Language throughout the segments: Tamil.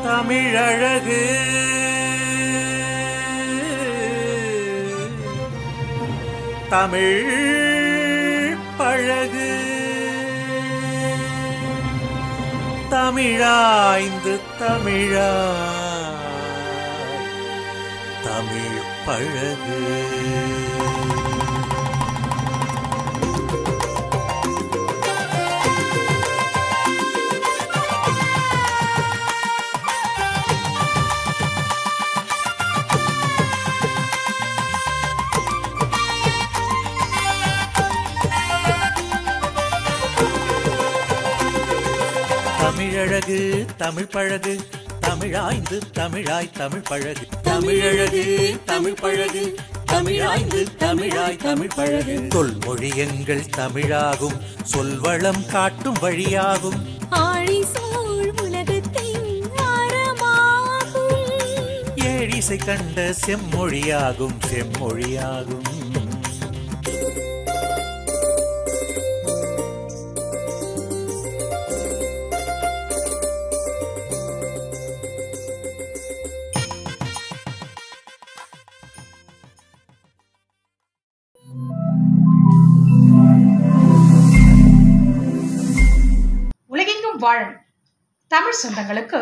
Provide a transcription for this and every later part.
தமிழழகு தமிழ் பழகு தமிழாய்ந்து தமிழாய் தமிழ் பழகு. தமிழழகு தமிழ் பழகு தமிழாய்ந்து தமிழாய் தமிழ் பழகு. தமிழழகு தமிழ் பழகு தமிழாய்ந்து தமிழாய் தமிழ் பழகு. தொல்மொழி எங்கள் தமிழாகும் சொல்வளம் காட்டும் வழியாகும். ஆழி சூழ் உலகத்தின் ஆரமாகும். ஏழிசை கண்ட செம்மொழியாகும் செம்மொழியாகும். வாழும் தமிழ் சொந்தங்களுக்கு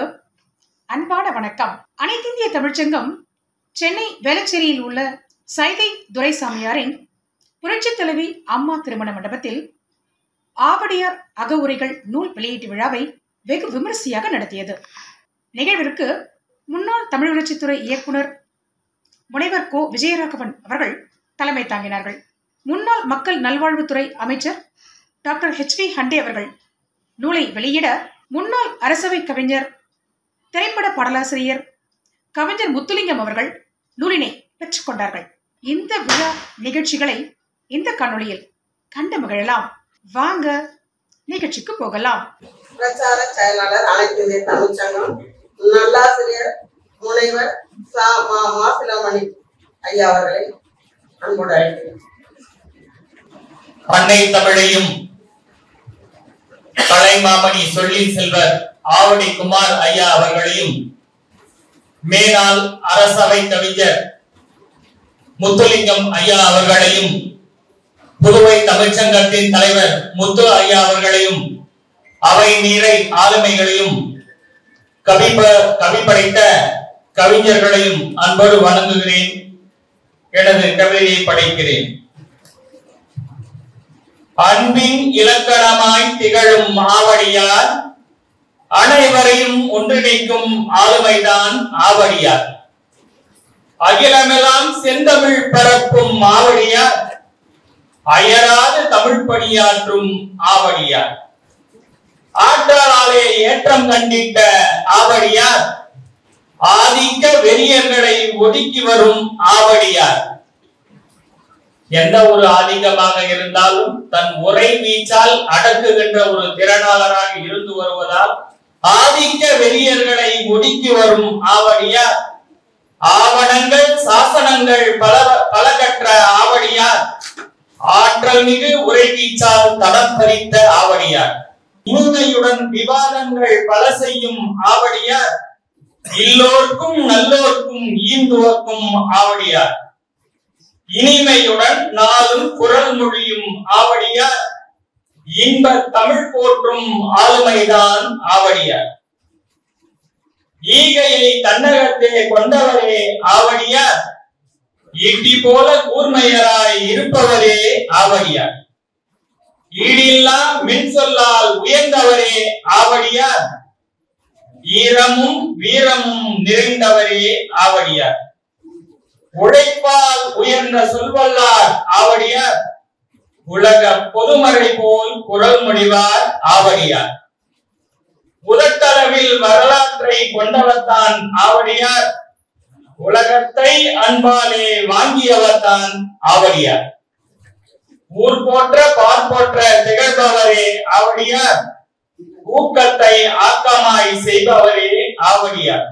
அன்பான வணக்கம். அனைத்திந்திய தமிழ்ச்சங்கம் சென்னை வேளச்சேரியில் உள்ள சைதை துரைசாமியாரின் புரட்சி தலைவி அம்மா திருமண மண்டபத்தில் ஆவடியார் அகவுரைகள் நூல் வெளியீட்டு விழாவை வெகு விமரிசையாக நடத்தியது. நிகழ்விற்கு முன்னாள் தமிழ் வளர்ச்சித்துறை இயக்குனர் முனைவர் கோ விஜயராகவன் அவர்கள் தலைமை தாங்கினார்கள். முன்னாள் மக்கள் நல்வாழ்வுத்துறை அமைச்சர் டாக்டர் HV ஹண்டே அவர்கள் நூலை வெளியிட முன்னாள் அரசவை கவிஞர் திரைப்பட பாடலாசிரியர் கவிஞர் முத்துலிங்கம் அவர்கள் நூலினை பெற்றுக் கொண்டார்கள். இந்த விழா நிகழ்ச்சிகளை இந்த காணொளியில் கண்டு மகிழலாம். வாங்க நிகழ்ச்சிக்கு போகலாம். பிரச்சார செயலாளர் அனைத்து இந்திய தமிழ்ச்சங்கம் நல்லாசிரியர் முனைவர் மாசிலாமணி ஐயா அவர்களை அன்போடு அழைக்கிறேன். அன்னை தமிழையும் கலைமாமணி சொல்லி செல்வர் ஆவடி குமார் ஐயா அவர்களையும் மேலாள் அரசவை கவிஞர் முத்துலிங்கம் ஐயா அவர்களையும் புதுவை தமிழ்ச்சங்கத்தின் தலைவர் முத்து ஐயா அவர்களையும் அவை நீரை ஆளுமைகளையும் கவி படைத்த கவிஞர்களையும் அன்போடு வணங்குகிறேன். எனது கவிதையை படைக்கிறேன். அன்பின் இலக்கணமாய் திகழும் ஆவடியார் அனைவரையும் ஒன்றிணைக்கும் ஆளுமைதான் ஆவடியார். அகிலமெல்லாம் செந்தமிழ் பரப்பும் ஆவடியார் அயராது தமிழ் பணியாற்றும் ஆவடியார். ஆற்றாலே ஏற்றம் கண்டிட்ட ஆவடியார் ஆதிக்க வெறியர்களை ஒதுக்கி வரும் ஆவடியார். எந்த ஒரு ஆதிக்கமாக இருந்தாலும் தன் உரை வீச்சால் அடக்குகின்ற ஒரு திறனாளராக இருந்து வருவதால் ஆதிக்க வெறியர்களை ஒடுக்கி வரும் ஆவடியார். ஆவணங்கள் சாசனங்கள் பல கற்ற ஆவடியார் ஆற்றல் மிகு உரை வீச்சால் தடம் பறித்த ஆவடியார். இனிமையுடன் விவாதங்கள் பல செய்யும் ஆவடியார் இல்லோர்க்கும் நல்லோர்க்கும் ஈந்துவக்கும் ஆவடியார். இனிமையுடன் நாளும் குரல் மொழியும் ஆவடியார் இன்ப தமிழ் போற்றும் ஆளுமைதான் ஆவடியார். ஈகையை தன்னகத்தே கொண்டவரே ஆவடியார் ஈட்டி போல கூர்மையராய் இருப்பவரே ஆவடியார். ஈடில்லா மின் சொல்லால் உயர்ந்தவரே ஆவடியார் ஈரமும் வீரமும் நிறைந்தவரே ஆவடியார். உழைப்பால் உயர்ந்த சொல்வல்லார் ஆவடியார் உலக பொதுமறை போல் குரல் முடிவார் ஆவடியார். உலகளவில் வரலாற்றை கொண்டவர்தான் ஆவடியார் உலகத்தை அன்பாலே வாங்கியவர்தான் ஆவடியார். ஊர் போற்ற பார் போற்ற திகழ்பவரே ஆவடியார் ஊக்கத்தை ஆக்கமாய் செய்பவரே ஆவடியார்.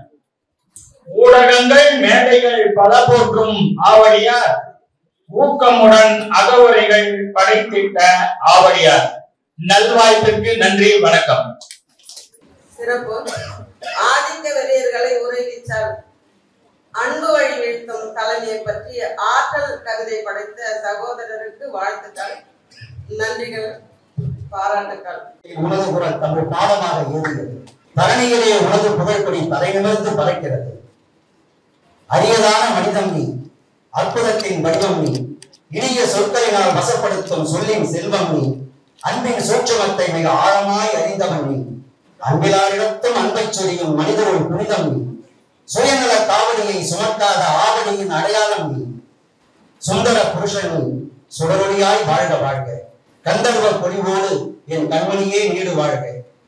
ஊடகங்கள் மேடைகள் பல போற்றும் ஆவடியார் ஊக்கமுடன் அகவுரைகள் படைத்திட்ட ஆவடியார். நல்வாய்ப்பிற்கு நன்றி, வணக்கம். சிறப்பு. ஆதிக்க வெறியர்கள் நன்றிகள், பாராட்டுக்கள். உனது குரல் தமிழ் பாடமாக ஏறியது. தரணியிலே உனது புகழ்படி தலைநிமிர்ந்து பறக்கிறது. அரியதான மனிதம் நீ, அற்புதத்தின் வடிவம் நீ, இனிய சொற்களினால் வசப்படுத்தும் சொல்லின் செல்வம் நீ, அன்பின் சூட்சுமத்தை மிக ஆழமாய் அறிந்தவன் நீ, அன்பிலாரிடத்தும் அன்பை சொரியும் மனிதருள் புனிதம் நீ, சுயநல காவடியை சுமக்காத ஆவடியின் அடையாளம் நீ, சுந்தர புருஷன் நீ, சுடரொளியாய் வாழ்க வாழ்க, கந்தர்வ பொலிவோடு என் கண்மணியே நீடு வாழ்க,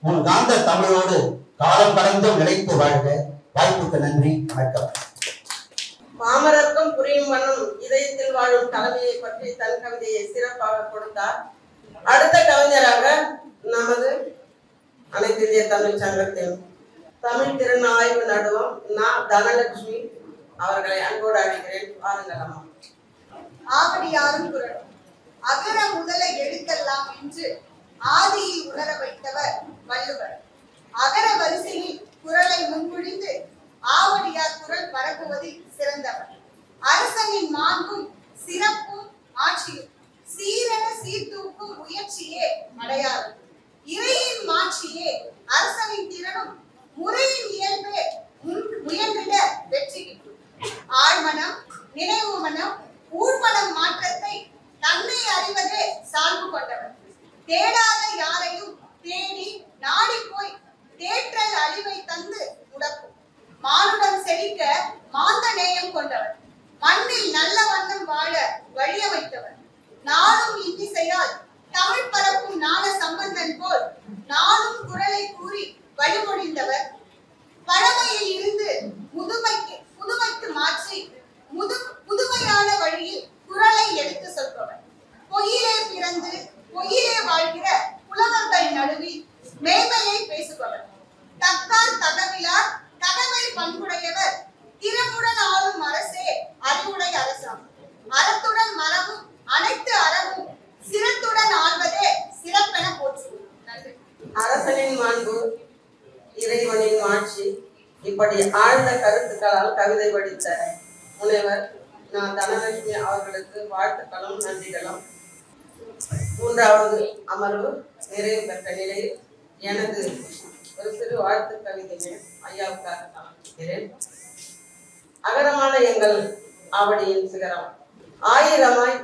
உன் காந்த தமிழோடு காலம் கடந்தும் நிலைத்து வாழ்க. வாய்ப்புக்கு நன்றி, வணக்கம். பாமரர்க்கும் புரியும் வண்ணம் இதயத்தில் வாழும் தலைமையை பற்றி தன் கவிதையை சிறப்பாக கொடுத்தார். அடுத்த கவிஞராக நமது அனைத்து இந்திய தமிழ் சங்கத்தின் தமிழ் திறன் ஆய்வு நடுவம் தனலட்சுமி அவர்களை அன்போடு அழைக்கிறேன். வாருங்கள் அம்மா. ஆவடியாரும் குரல் அகர முதல எழுத்தெல்லாம் என்று ஆதியில் உணர வைத்தவர் வள்ளுவர். அகர வரிசையில் குரலை முன்மொழிந்து ஆவடியார் குரல் பரப்புவதில் சிறந்தவர். அரசனின் மாண்பும் சிறப்பும் ஆட்சியும் சீரென சீர்தூக்கும் முயற்சியே அடையாளம். இறையின் மாட்சியே அரசனின் திறனும் முறையின் இயல்பே முயன்றிட வெற்றி கிட்டும். ஆழ்மனம், நினைவு மனம், ஊழ்மனம் மாற்றத்தை தன்னை அறிவதே சார்பு கொண்டவர். தேடாத யாரையும் தேடி நாடி போய் தேற்றல் அழிவை தந்து முடக்கும். மானுடம் செழிக்க மாந்த நேயம் கொண்டவர். மண்ணில் நல்ல வண்ணம் வாழ வழிய வைத்தவர். நாளும் இன்னிசையால் தமிழ் பரப்பும் ஞான சம்பந்தன் போல் நாளும் குரலை கூறி வழிமொழிந்தவர். பழமையில் இருந்து புதுமைக்கு மாற்றி புதுமையான வழியில் குரலை எடுத்து சொல்பவர். பொய்யிலே பிறந்து பொய்யிலே வாழ்கிற புலவர்கள் நடுவில் மேன்மையை பேசுபவர். தக்கார் தகவிலார் தகவை பண்புடையவர். திறமுடன் ஆளும் அரசே அறிவுடை அரசாம். அறத்துடன் மரமும் அனைத்து அறமும் சிறத்துடன் ஆள்வதே சிறப்பென போற்றுவோம். நன்றி. அரசனின் மாண்பு, இறைவனின் ஆட்சி, இப்படி ஆழ்ந்த கருத்துக்களால் கவிதை படித்த முனைவர் தனலட்சுமி அவர்களுக்கு வாழ்த்துக்களும் நன்றிகளும். மூன்றாவது அமர்வு நிறைவு பெற்ற நிலையில் எனது ஒரு சிறு வாழ்த்து கவிதையை ஐயாவுக்காக சமர்ப்பிக்கிறேன். அகரமான எங்கள் ஆவடியின் சிகரம், ஆயிரமாய்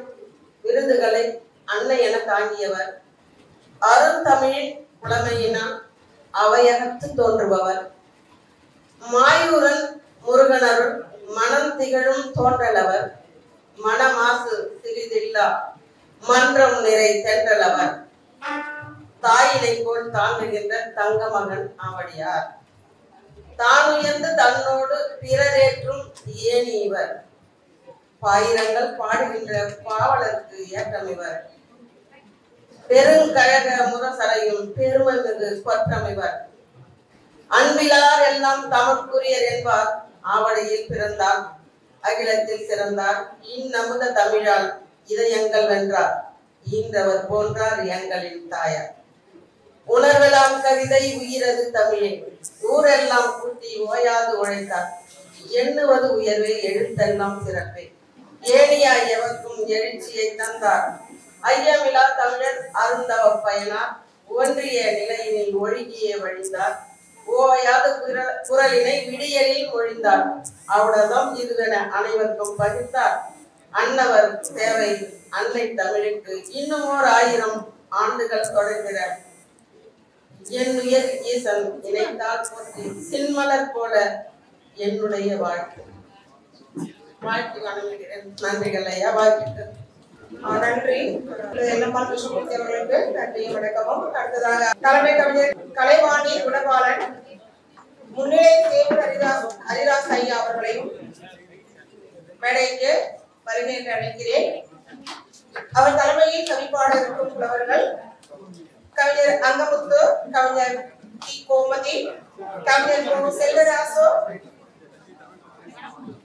விருதுகளை அன்னை என தாங்கியவர், அருந்தமிழின் புலமையினால் அவையகத்து தோன்றுபவர், மாயூரன் முருகனருள் மனம் திகழும் தோன்றலவர், மனமாசு சிறிதில்லா மன்றம் நிறை தென்றலவர், தாயினை போல் தாங்குகின்ற தங்க மகன் ஆவடியார், தான் உயர்ந்து தன்னோடு பிறரேற்றும் ஏனி இவர், பாயிரங்கள் பாடுகின்ற பாவலருக்கு ஏற்றமிவர், பெருங்கழக முரசரையும் பெருமை மிகு கொற்றமிவர், அன்பிலார் எல்லாம் தமக்குரியர் என்பார், ஆவடியில் பிறந்தார், அகிலத்தில் சிறந்தார், இந்நமுத தமிழால் இதயங்கள் வென்றார், ஈன்றவர் போன்றார் எங்களின் தாயார், உணர்வெல்லாம் கவிதை உயிரது தமிழே, ஊரெல்லாம் கூட்டி ஓயாது உழைத்தார், எண்ணுவது உயர்வே எழுத்தெல்லாம் சிறப்பே, ஏணியாய் எவர்க்கும் எழுச்சியை தந்தார், ஐயமிலா தமிழர் அருந்தவ பயனார், ஒன்றிய நிலையினில் ஒழுகியே வழிந்தார், ஓயாது குரலினை விடியலில் மொழிந்தார், அவ்வளவுதான் இதுவென அனைவருக்கும் பகிர்ந்தார், அன்னவர் தேவை அன்னை தமிழுக்கு இன்னும் 1000 ஆண்டுகள் தொடர்கிற என் உயர் ஈசன் இணைத்தால் போற்றி சின்மலர் போல என்னுடைய வாழ்க்கை வாழ்க்கை வணங்குகிறேன். நன்றிகள் ஐயா. வாழ்க்கை நன்றி. என்னம்மா கிருஷ்ணமூர்த்தி அவர்களுக்கு நன்றி வணக்கமும். அடுத்ததாக தலைமை கவிஞர் கலைவாணி குணபாலன், முன்னிலை தேவர் ஹரிதாஸ் ஐயா அவர்களையும் மேடைக்கு வருகை என்று அழைக்கிறேன். அவர் தலைமையில் கவிப்பாட இருக்கும் புலவர்கள் கவிஞர் அங்கமுத்து, கவிஞர் டி கோமதி, கவிஞர் செல்வராசு,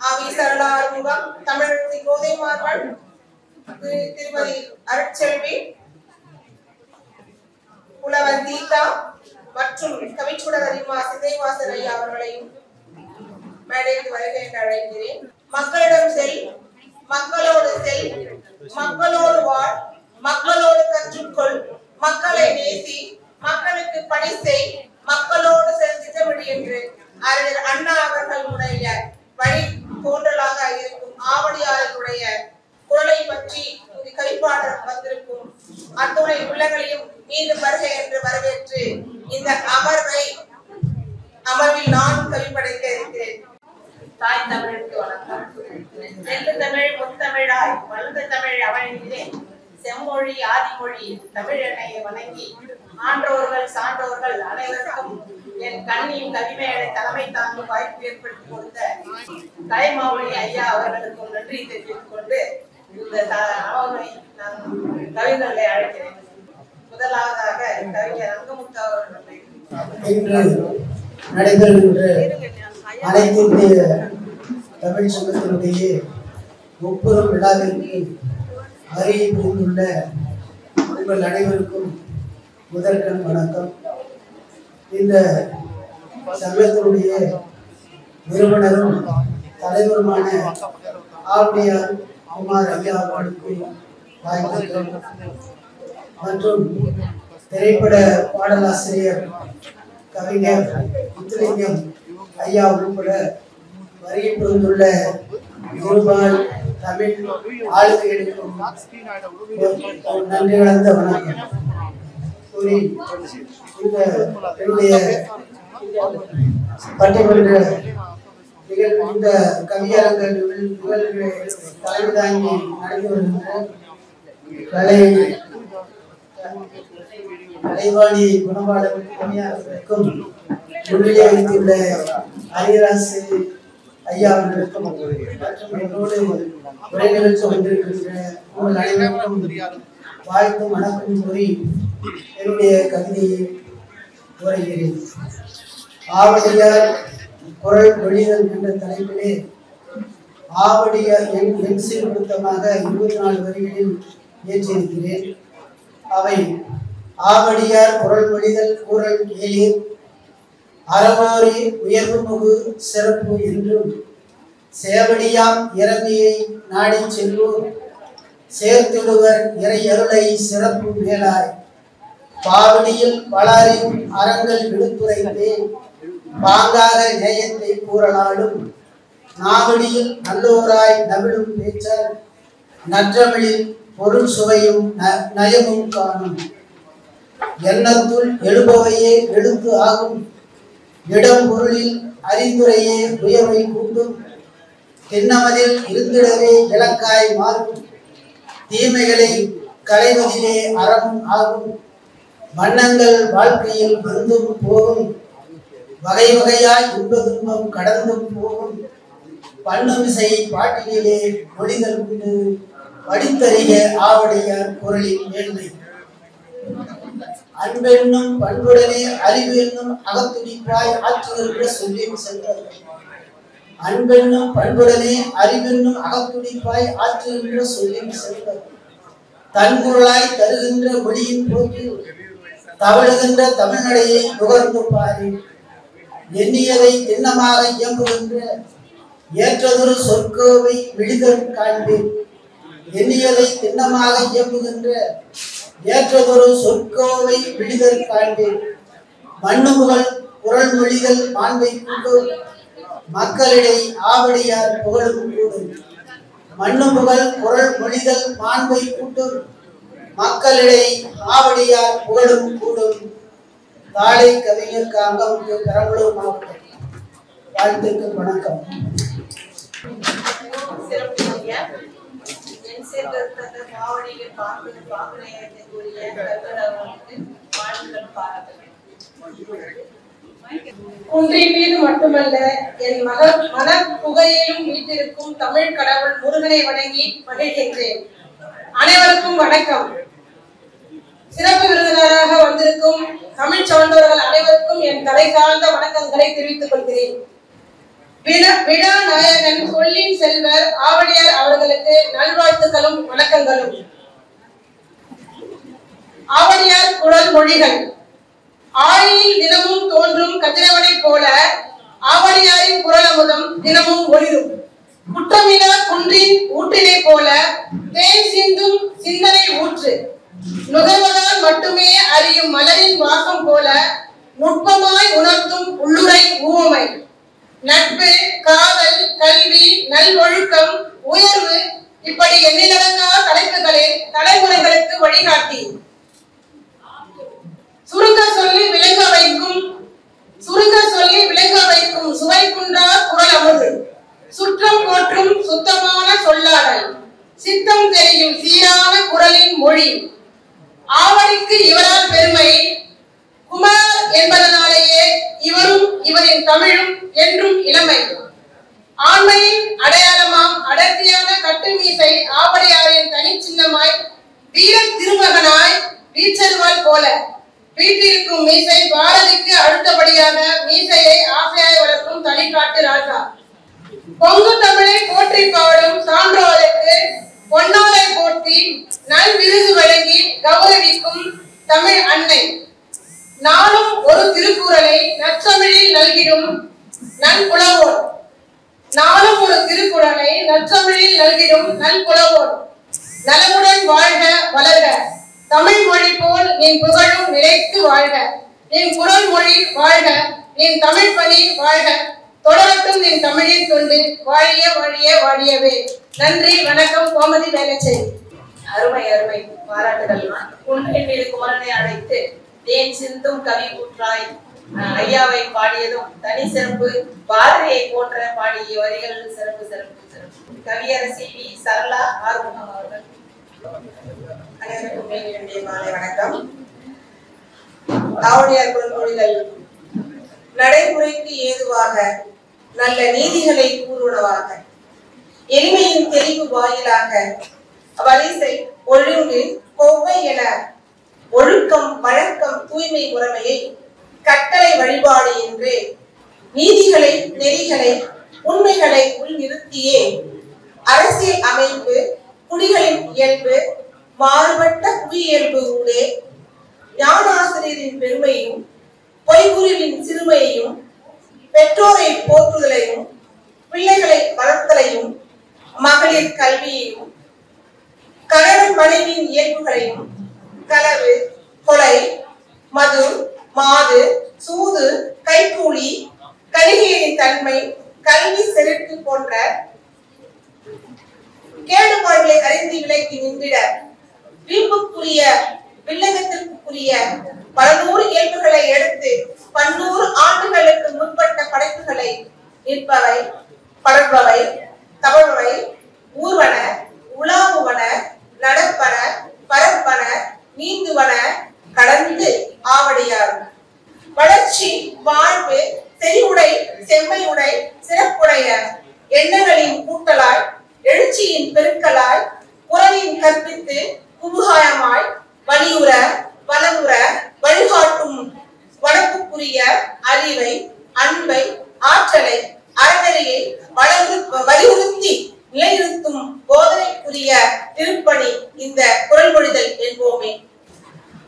ஆவி சரளா ஆறுமுகம், தமிழத்தி கோதை மார்பன், திருமதி அருட்செல்வி, புலவர் கீதா மற்றும் கவிச்சுடர் அதிகமா சிதைவாசன் ஐயா அவர்களையும் மேடைக்கு வருகை என்று அழைக்கிறேன். மக்களிடம் செல், மக்களோடு செல், மக்களோடு வாழ், மக்களோடு கற்றுக்கொள், மக்களை நேசி, மக்களுக்கு பணி செய், மக்களோடு திட்டமிடு என்று அறிஞர் அண்ணா அவர்களுடைய வழி தோன்றலாக இருக்கும் ஆவடியாருடைய குரலை பற்றி கைப்பாடல் வந்திருக்கும் அத்துணை உள்ளங்களையும் மீண்டும் வருக என்று வரவேற்று இந்த அமர்வில் நான் கவிப்படைக்க இருக்கிறேன். தாய் தமிழுக்கு வணக்கம். நெல்லு தமிழ் முத்தமிழாய் வளர்ந்த தமிழ் அவனிலே செம்மொழி ஆதிமொழி தமிழ் எண்ணெயை வணங்கி ஆன்றோர்கள் சான்றோர்கள் அனைவருக்கும் என் கண்ணியும் கவிமைகளை தலைமை தாங்கும் வாய்ப்பு ஏற்படுத்தி கொடுத்த கலைமாமணி ஐயா அவர்களுக்கும் நன்றி தெரிவித்துக் கொண்டு இந்த அமர்வை நான் கவிஞர்களை அழைக்கிறேன். முதலாவதாக கவிஞர் அங்கமுத்து அவர்களை இன்று நடைபெறுகின்ற அனைத்து இந்திய தமிழ் சங்கத்தினுடைய முப்பெரும் விழாவிற்கு வருகை புரிந்துள்ள உங்கள் அனைவருக்கும் முதற்கண் வணக்கம். இந்த சங்கத்தினுடைய நிறுவனரும் தலைவருமான ஆவடியார் குமார் ஐயா அவர்களுக்கு வாழ்த்துக்கள் மற்றும் திரைப்பட பாடலாசிரியர் கவிஞர் முத்துலிங்கம் ஐயா உட்பட வருகை புரிந்துள்ள இருபால் தமிழ் ஆளுகைகளுக்கும் நன்றி கலந்த வணக்கம் கூறி இந்த என்னுடைய பட்டிமன்ற நிகழ்வு இந்த கவியரங்க நிகழ்வு தலைமை தாங்கி நடந்து வருகின்ற கலைவாணி குணபாளர் கவிஞர்களுக்கும் முன்னிலை வைத்துள்ள ஹரிராசு ஐயா அவர்களுக்கும் மற்றும் என்னோடு உரை நிகழ்ச்சி வந்திருக்கின்ற உங்கள் அனைவருக்கும் வாழ்த்தும் வணக்கம் கூறி என்னுடைய கவிதையை உரைகிறேன். ஆவடியார் குரல் மொழிகள் என்ற தலைப்பிலே ஆவடியார் என் சீர்திருத்தமாக 24 வரிகளில் ஏற்றிருக்கிறேன். அவை ஆவடியார் குரல் மொழிகள் கூறல் கேளீர், அறவோரி உயர்வு முகு சிறப்பு என்றும், சேவடியாம் இறமையை நாடி செல்வோர் சேர்த்திடுவர் இறை அருளை சிறப்பு மேலாய், பாவடியில் பலாரின் அறங்கள் விடுத்துரைத்தே பாங்காக நேயத்தை கூறலாலும், நாவடியில் நல்லோராய் நவிழும் பேச்சர் நற்றமிழில் பொருள் சுவையும் நயமும் காணும், எண்ணத்துள் எழுபவையே எழுத்து ஆகும், இடம் பொருளில் அறிந்துரையே உயர்வை கூட்டும், திண்ணமதில் இருந்திடவே இலக்காய் மாறும், தீமைகளை களைவதிலே அறமும் ஆகும், வண்ணங்கள் வாழ்க்கையில் வந்தும் போகும், வகை வகையாய் இன்ப துன்பம் கடந்தும் போகும், பண்ணுமிசை பாட்டிலே மொழிகள் உண்டு, படித்தறிய ஆவடியார் குரலின் மேன்மை, அன்பென்னும் பண்புடனே அறிவு என்னும் அகத்துடிப்பாய் ஆற்றுகின்ற சொல்லியும் சென்றார்கள். அன்பென்னும் பண்புடனே அறிவென்னும் அகத்துடிப்பாய் ஆற்றுகின்ற சொல்லியும் சென்றார்கள். தன்குரலாய் தருகின்ற மொழியின் போக்கில் தவழுகின்ற தமிழ்நடையை நுகர்ந்து பாரி, எண்ணியதை திண்ணமாக இயம்புகின்ற ஏற்றதொரு சொற்கோவை விழிதல் காண்பேன், எண்ணியதை திண்ணமாக இயம்புகின்ற ஏற்றதொரு சொற்கோவை விழிதல் காண்பேன், மண்ணுமுகள் குரல் மொழிகள் மாண்பை கூட்டும், மக்களிடை ஆவடியார் புகழும் கூடும், மண்ணுமுகள் குரல் மொழிகள் மாண்பை கூட்டும், மக்களிடை ஆவடியார் புகழும் கூடும். தாளை கவிஞருக்கு அங்கமுக்கு பெரம்பலூர் மாவட்டம். வாழ்த்துக்கள், வணக்கம். குன்றின் மீது மட்டுமல்ல என் மன புகையிலும் வீட்டிற்கும் தமிழ் கடவுள் முருகனை வணங்கி மகிழ்கின்றேன். அனைவருக்கும் வணக்கம். சிறப்பு விருந்தினராக வந்திருக்கும் தமிழ் சான்றோர்கள் அனைவருக்கும் என் தலை சார்ந்த வணக்கங்களை தெரிவித்துக் கொள்கிறேன். விழா நாயகன் சொல்லின் செல்வர் ஆவடியார் அவர்களுக்கு நல்வாழ்த்துக்களும் வணக்கங்களும். ஆவடியார் குரல் மொழிகள். ஆழியில் தினமும் தோன்றும் கதிரவனை போல ஆவடியாரின் குரல் அமுதம் தினமும் ஒளிரும். குற்றமிலா குன்றின் ஊற்றினை போல தேன் சிந்தும் சிந்தனை ஊற்று நுகர்வதால் மட்டுமே அறியும் மலரின் வாசம் போல நுட்பமாய் உணர்த்தும் உள்ளுரை ஊமை நட்பு காதல் கல்வி நல்வொழுக்கம் உயர்வு இப்படி எண்ணிலடங்கா தலைப்புகளில் தலைமுறைகளுக்கு வழிகாட்டி சுருங்க சொல்லி விளங்க வைக்கும் சுவை குன்றா குரல் அமுது சுற்றம் போற்றும் சுத்தமான சொல்லாடல் சித்தம் தெரியும் சீரான குரலின் மொழி ஆவடிக்கு இவரால் பெருமை குமார் என்பதனாலேயே இவரும் இவரின் தமிழும் என்றும் இளமை ஆண்மையின் அடையாளமாம் அடர்த்தியான கட்டு மீசை ஆவடியாரின் தனி சின்னமாய் வீர திருமகனாய் வீச்சருவாள் போல வீட்டிற்கும் மீசை பாரதிக்கு அடுத்தபடியாக மீசையை ஆசையாய் வளர்க்கும் தனிக்காட்டு ராஜா பொங்கு தமிழை போற்றி பாடும் சான்றோருக்கு பொன்னாலை போற்றி நல் விருது வழங்கி கௌரவிக்கும் தமிழ் அன்னை நாளும் ஒரு திருக்குறளை நற்றமிழில் நல்கிடும் நன்புலவோன் நல்புலவோன் நலமுடன் வாழ்க வளர்க தமிழ் மொழி போல் நின் புகழும் நிலைத்து வாழ்க நின் குரல் மொழி வாழ்க நின் தமிழ் பணி வாழ்க தொடரட்டும் நின் தமிழின் தொண்டு வாழிய வாழிய வாழியவே. நன்றி, வணக்கம். கோமதி வேலச்சேரி. அருமை அருமை பாராட்டுகள். குன்றின் மீது குமரனை அழைத்து தேன் சிந்தும் கவி கூற்றாய் ஐயாவை பாடியதும் தனி சிறப்பு. பாரதியை போன்ற பாடிய வரிகள் சிறப்பு சிறப்பு சிறப்பு. கவியரசி வி சரளா ஆறுமுகம் அவர்கள். அனைவருக்கும் வேண்டிய மாலை வணக்கம். ஆவடியார் குறுந்தொழில்கள் நடைமுறைக்கு ஏதுவாக நல்ல நீதிகளை கூறுவனவாக எளிமையின் தெளிவு வாயிலாக வரிசை ஒழுங்கு கொவ்வை என ஒழுக்கம் வழக்கம் தூய்மை முறைமையை கட்டளை வழிபாடு என்று நீதிகளை நெறிகளை உண்மைகளை உள்நிறுத்தியே அரசியல் அமைப்பு குடிகளின் இயல்பு மாறுபட்ட புவியியல்பு ஊடே ஞானாசிரியரின் பெருமையும் பொய்குருவின் சிறுமையையும் பெற்றோரை போற்றுதலையும் பிள்ளைகளை வளர்த்தலையும் மகளிர் கல்வியையும் கணவன் மனைவியின் இயல்புகளையும் களவு கொலை மது மாது சூது கைக்கூலி கலிகையின் தன்மை கல்வி செருக்கு போன்ற கேடுபாடுகளை அறிந்து விலக்கி நின்றிட வீம்புக்குரிய வில்லகத்திற்குரிய பல நூறு இயல்புகளை எடுத்து 100 ஆண்டுகளுக்கு முற்பட்ட படைப்புகளை நிற்பவை படர்பவை தவழ்வை ஊர்வன உலாவுவன நடப்பன பரப்பன நீந்துவன கடந்து ஆவடியார் வளர்ச்சி வாழ்வு செறிவுடை செம்மையுடை சிறப்புடைய எண்ணங்களின் கூட்டலாய் எழுச்சியின் பெருக்கலாய் குரலின் கற்பித்து குபுகாயமாய் வலியுற வளமுற வழிகாட்டும் வழக்குக்குரிய அறிவை அன்பை ஆற்றலை அறநெறியை வலியுறுத்தி நிலைநிறுத்தும் போதனைக்குரிய திருப்பணி இந்த குரல் மொழிதல் என்போமே.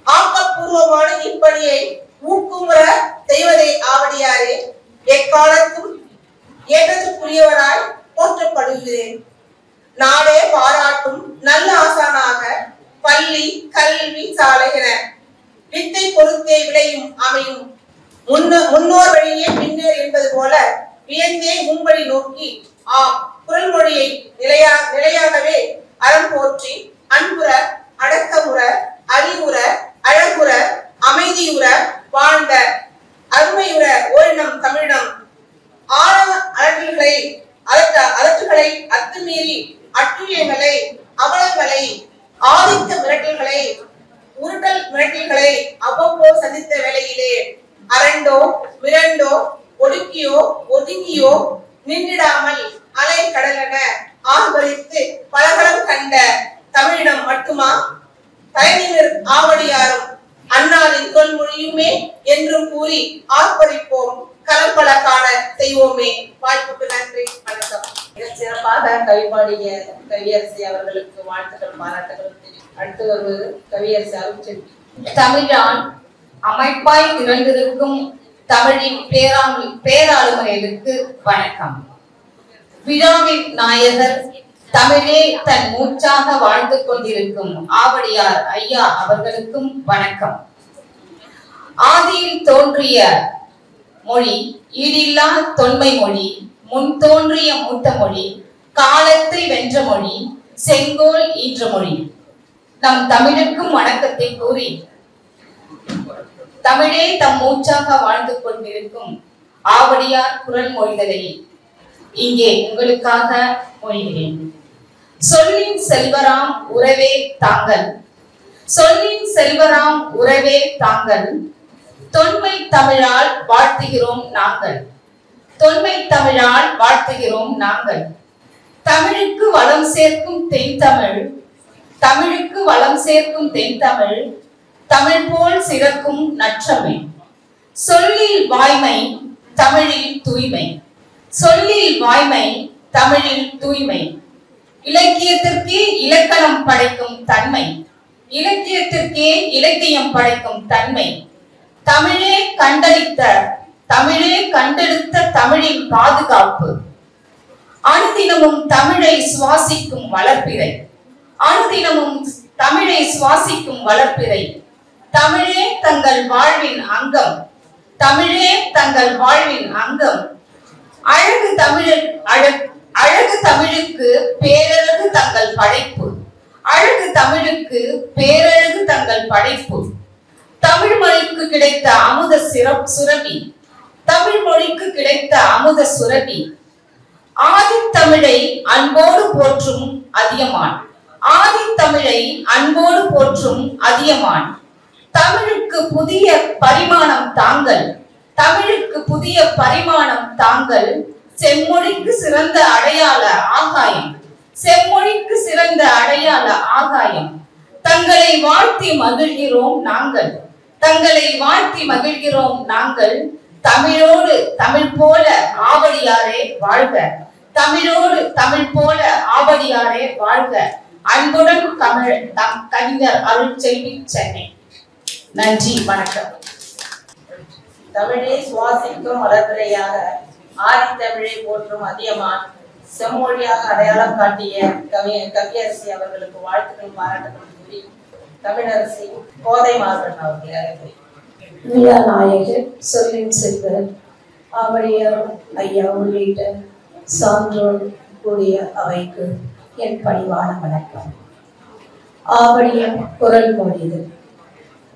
ஆக்கப்பூர்வமான இப்பணியை ஊக்குமுற செய்வதே ஆவடியாரே எக்காலத்தும் ஏற்றத்துக்குரியவராய் போற்றப்படுகிறேன். நாடே பாராட்டும் நல்ல ஆசானாக பள்ளி கல்வி சாலை என வித்தை பொறுத்தே விளையும் அமையும் முன்னோர் வழியே பின்னர் என்பது போல வியந்தே முன்வழி நோக்கி குரல் மொழியை நிலையாகவே அறம் போற்றி அன்புற அடக்கமுற அறிவுற அழகுற அமைதியுற வாழ்ந்த அருமையுற ஓரினம் தமிழினம் ஆழ அலற்றுகளை அத்துமீறி அட்டுழியங்களை அவலங்களை ஆதிக்க மிரட்டல்களை உருட்டல் மிரட்டல்களை அவ்வப்போது சந்தித்த வேளையிலே அரண்டோ மிரண்டோ ஒடுக்கியோ ஒதுங்கியோ நின்றிடாமல் அலை கடலென ஆர்ப்பரித்து பலகலம் கண்ட தமிழிடம் மட்டுமா தலைநிமிர் ஆவடியாரும் அண்ணாவின் தொல்மொழியுமே என்றும் கூறி ஆர்ப்பரிப்போம் கலப்பல காண செய்வோமே. வாய்ப்புக்கு நன்றி, வணக்கம். சிறப்பாக கவி பாடிய கவியரசி அவர்களுக்கு வாழ்த்துக்கள் பாராட்டுகள். அடுத்து வருவது கவியரசி அருட்செல்வி. தமிழான் அமைப்பாய் திரண்டிருக்கும் தமிழின் பேராளுமைகளுக்கு வணக்கம். விழாவின் நாயகர் தமிழே தன் மூச்சாக வாழ்ந்து கொண்டிருக்கும் ஆவடியார் ஐயா அவர்களுக்கும் வணக்கம். ஆதியில் தோன்றிய மொழி ஈடில்லா தொன்மை மொழி, முன் தோன்றிய மூத்த மொழி, காலத்தை வென்ற மொழி, செங்கோல் ஈன்ற மொழி. நம் தமிழுக்கும் வணக்கத்தை கூறி தமிழே தம் மூச்சாக வாழ்ந்து கொண்டிருக்கும் ஆவடியார் குரல் மொழிகளை இங்கே உங்களுக்காக மொழிகிறேன். சொல்லின் செல்வராம் உறவே தாங்கள், சொல்லின் செல்வராம் உறவே தாங்கள், தொன்மை தமிழால் வாழ்த்துகிறோம் நாங்கள், தொன்மை தமிழால் வாழ்த்துகிறோம் நாங்கள். தமிழுக்கு வளம் சேர்க்கும் தென்தமிழ், தமிழுக்கு வளம் சேர்க்கும் தென்தமிழ், தமிழ் போல் சிறக்கும் நற்றமிழ். சொல்லில் வாய்மை தமிழில் தூய்மை, சொல்லில் வாய்மை தமிழில் தூய்மை. இலக்கியத்திற்கே இலக்கணம் படைக்கும் தன்மை, இலக்கியத்திற்கே இலக்கியம் படைக்கும் தன்மை. தமிழே கண்டளித்த, தமிழே கண்டெடுத்த தமிழின் பாதுகாப்பு. அனுதினமும் தமிழை சுவாசிக்கும் வளர்ப்பிறை, அனுதினமும் தமிழை சுவாசிக்கும் வளர்ப்பிறை. தமிழே தங்கள் வாழ்வின் அங்கம், தமிழே தங்கள் வாழ்வின் அங்கம். அழகு தமிழ், அழகு தமிழுக்கு பேரழகு தங்கள் படைப்பு, அழகு தமிழுக்கு பேரழகு தங்கள் படைப்பு. தமிழ் மொழிக்கு கிடைத்த அமுத சுரபி, தமிழ் மொழிக்கு கிடைத்த அமுத சுரபி. ஆதித்தமிழை அன்போடு போற்றும் அதியமான், ஆதித்தமிழை அன்போடு போற்றும் அதியமான். தமிழுக்கு புதிய பரிமாணம் தாங்கள், தமிழுக்கு புதிய பரிமாணம் தாங்கள். செம்மொழிக்கு சிறந்த அடையாள ஆகாயம், செம்மொழிக்கு சிறந்த அடையாள ஆகாயம். தங்களை வாழ்த்தி மகிழ்கிறோம் நாங்கள், தங்களை வாழ்த்தி மகிழ்கிறோம் நாங்கள். தமிழோடு தமிழ் போல ஆவடியாரே வாழ்க, தமிழோடு தமிழ் போல ஆவடியாரே வாழ்க. அன்புடன் தமிழ் நம் கவிஞர் அருள்செல்வி, சென்னை. நன்றி, வணக்கம். தமிழை சுவாசிக்கும் வளர்பிறையாக ஆதித்தமிழை போற்றும் அதியமான் செம்மொழியாக அடையாளம் காட்டிய கவியரசி அவர்களுக்கு வாழ்த்துக்கள் பாராட்டுகள் கூறி தமிழரசி கோதை மாதன் அவர்களை அழைக்கிறேன். விழா நாயகர் சொல்லின் செல்வர் ஆவடியார் ஐயா உள்ளிட்ட சான்றோர் கூடிய அவைக்கு என் பணிவான வணக்கம். ஆவடியார் குரல் மொழிது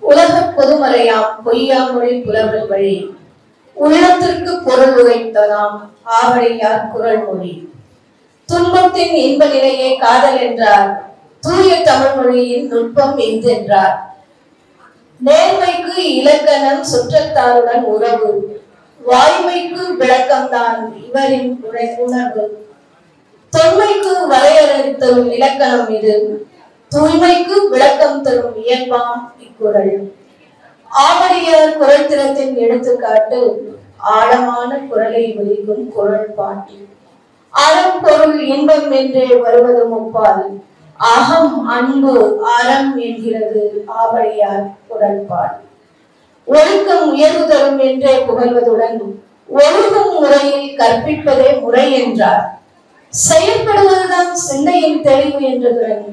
உலக பொதுமறையாம் பொய்யாமொழி புலவல் வழி உள்ளத்திற்கு பொருள் உரைத்ததாம் ஆவடியார் குரல் மொழி. துன்பத்தின் இன்ப நிலையை காதல் என்றார், தூய தமிழ் மொழியின் நுட்பம் என்றார். நேர்மைக்கு இலக்கணம் சுற்றத்தாருடன் உறவு, வாய்மைக்கு விளக்கம்தான் இவரின் உணர்வு. தொன்மைக்கு வரையறை தரும் இலக்கணம் இது, தூய்மைக்கு விளக்கம் தரும் இயல்பாம் இக்குறள். ஆவடியார் குரல் திறத்தின் எடுத்துக்காட்டு ஆழமான குரலை ஒலிக்கும் குரல் பாட்டு. அறம் பொருள் இன்பம் என்றே வருவது முப்பால், அகம் அன்பு அறம் என்கிறது ஆவடியார் குரல்பால். ஒழுக்கம் உயர்வு தரும் என்றே புகழ்வதுடன் ஒழுகும் முறையில் கற்பிப்பதே முறை என்றார். செயல்படுவதுதான் சிந்தையின் தெளிவு என்றதுடன்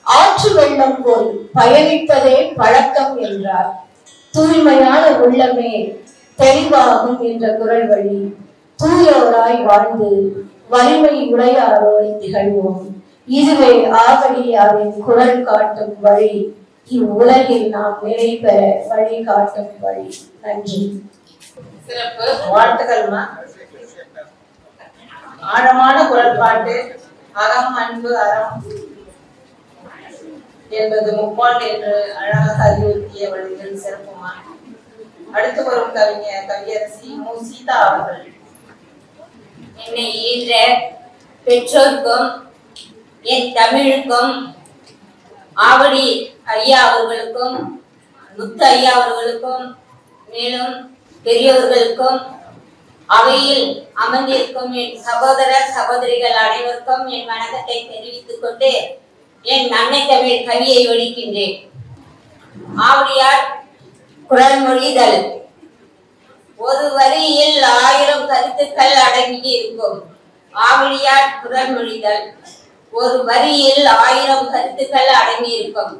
ஆற்று வெள்ளம் போல் பயணிப்பதே பழக்கம் என்றார். தூய்மையான உள்ளமே தெளிவாகும் என்ற குரல் வழி தூயோராய் வாழ்ந்து வலிமை உடையாரோய் திகழ்வோம். இதுவே ஆவடியாரின் குரல் காட்டும் வழி, இவ்வுலகில் நாம் நிலை பெற வழி காட்டும் வழி. நன்றி. சிறப்பு வாழ்த்துக்கள்மா. ஆழமான குரல் பாட்டு, அகம் அன்பு அறம் என்பது முப்பால் என்று அழகாக அறிவுறுத்திய வழிகள் சிறப்புமா. அடுத்து வரும் கவியரசி மு. சீதா அவர்கள். என்னை ஈன்ற பெற்றோருக்கும் என் தமிழுக்கும் ஆவடி ஐயா அவர்களுக்கும் முத்து ஐயா அவர்களுக்கும் மேலும் பெரியவர்களுக்கும் அவையில் அமர்ந்திருக்கும் என் சகோதர சகோதரிகள் அனைவருக்கும் என் வணக்கத்தை தெரிவித்துக் கொண்டு என் அன்னை தமிழ் கவியை ஒழிக்கின்றேன். ஆவடியார் குரல் மொழிதல். ஒரு வரியில் 1000 கருத்துக்கள் அடங்கி இருக்கும். ஆவலியார் குரல் மொழிதல். ஒரு வரியில் 1000 கருத்துக்கள் அடங்கியிருக்கும்.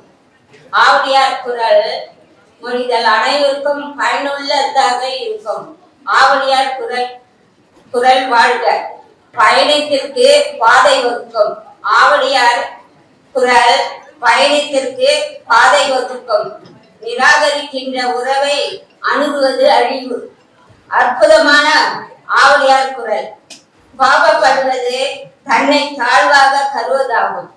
ஆவலியார் குரல் மொழிதல் அனைவருக்கும் பயனுள்ளதாக இருக்கும். ஆவலியார் குரல் வாழ்க. பயணத்திற்கு பாதை வகுக்கும். ஆவலியார் குரல் பயணத்திற்கு பாதை வகுக்கும். நிராகரிக்கின்ற உறவை அணுகுவது அழிவு. அற்புதமான ஆவலியார் குரல். பாவப்படுவது தன்னை தாழ்வாக கருவதாகும்.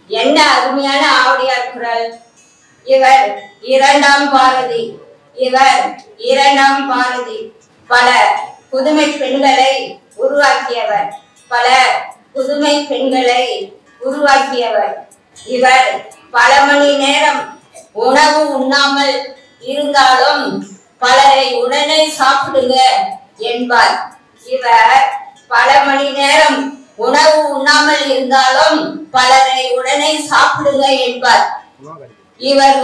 என்ன அருமையான ஆவலியார் குரல். இவர் 2ஆம் பாரதி. பல புதுமை பெண்களை உருவாக்கியவர். இவர் பல மணி நேரம் உணவு உண்ணாமல் இருந்தாலும் பலரை உடனே சாப்பிடுங்க என்பார். இவர் பல மணி நேரம் உணவு உண்ணாமல் இருந்தாலும் பலரை உடனே சாப்பிடுங்க என்பார். இவர்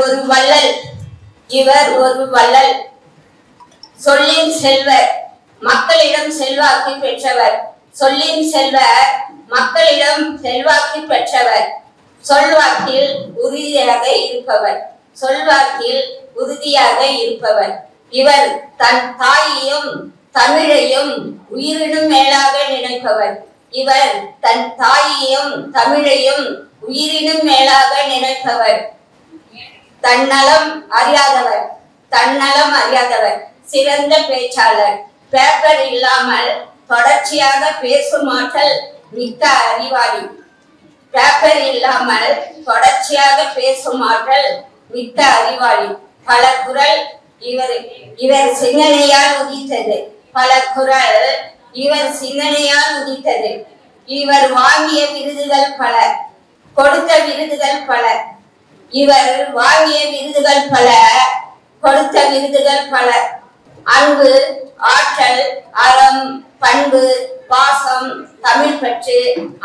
ஒரு வள்ளல். சொல்லின் செல்வர், மக்களிடம் செல்வாக்கு பெற்றவர். சொல்வாக்கில் உறுதியாக இருப்பவர். இவர் தன் தாயையும் தமிழையும் உயிரினும் மேலாக நினைப்பவர். தன்னலம் அறியாதவர். சிறந்த பேச்சாளர். பேப்பர் இல்லாமல் தொடர்ச்சியாக பேசும் ஆற்றல் மிக்க அறிவாளி. பல குரல் இவர் சிந்தனையால் உதித்தது. இவர் வாங்கிய விருதுகள் பல, கொடுத்த விருதுகள் பல. அன்பு, ஆற்றல், அறம், பண்பு, பாசம், தமிழ் பற்று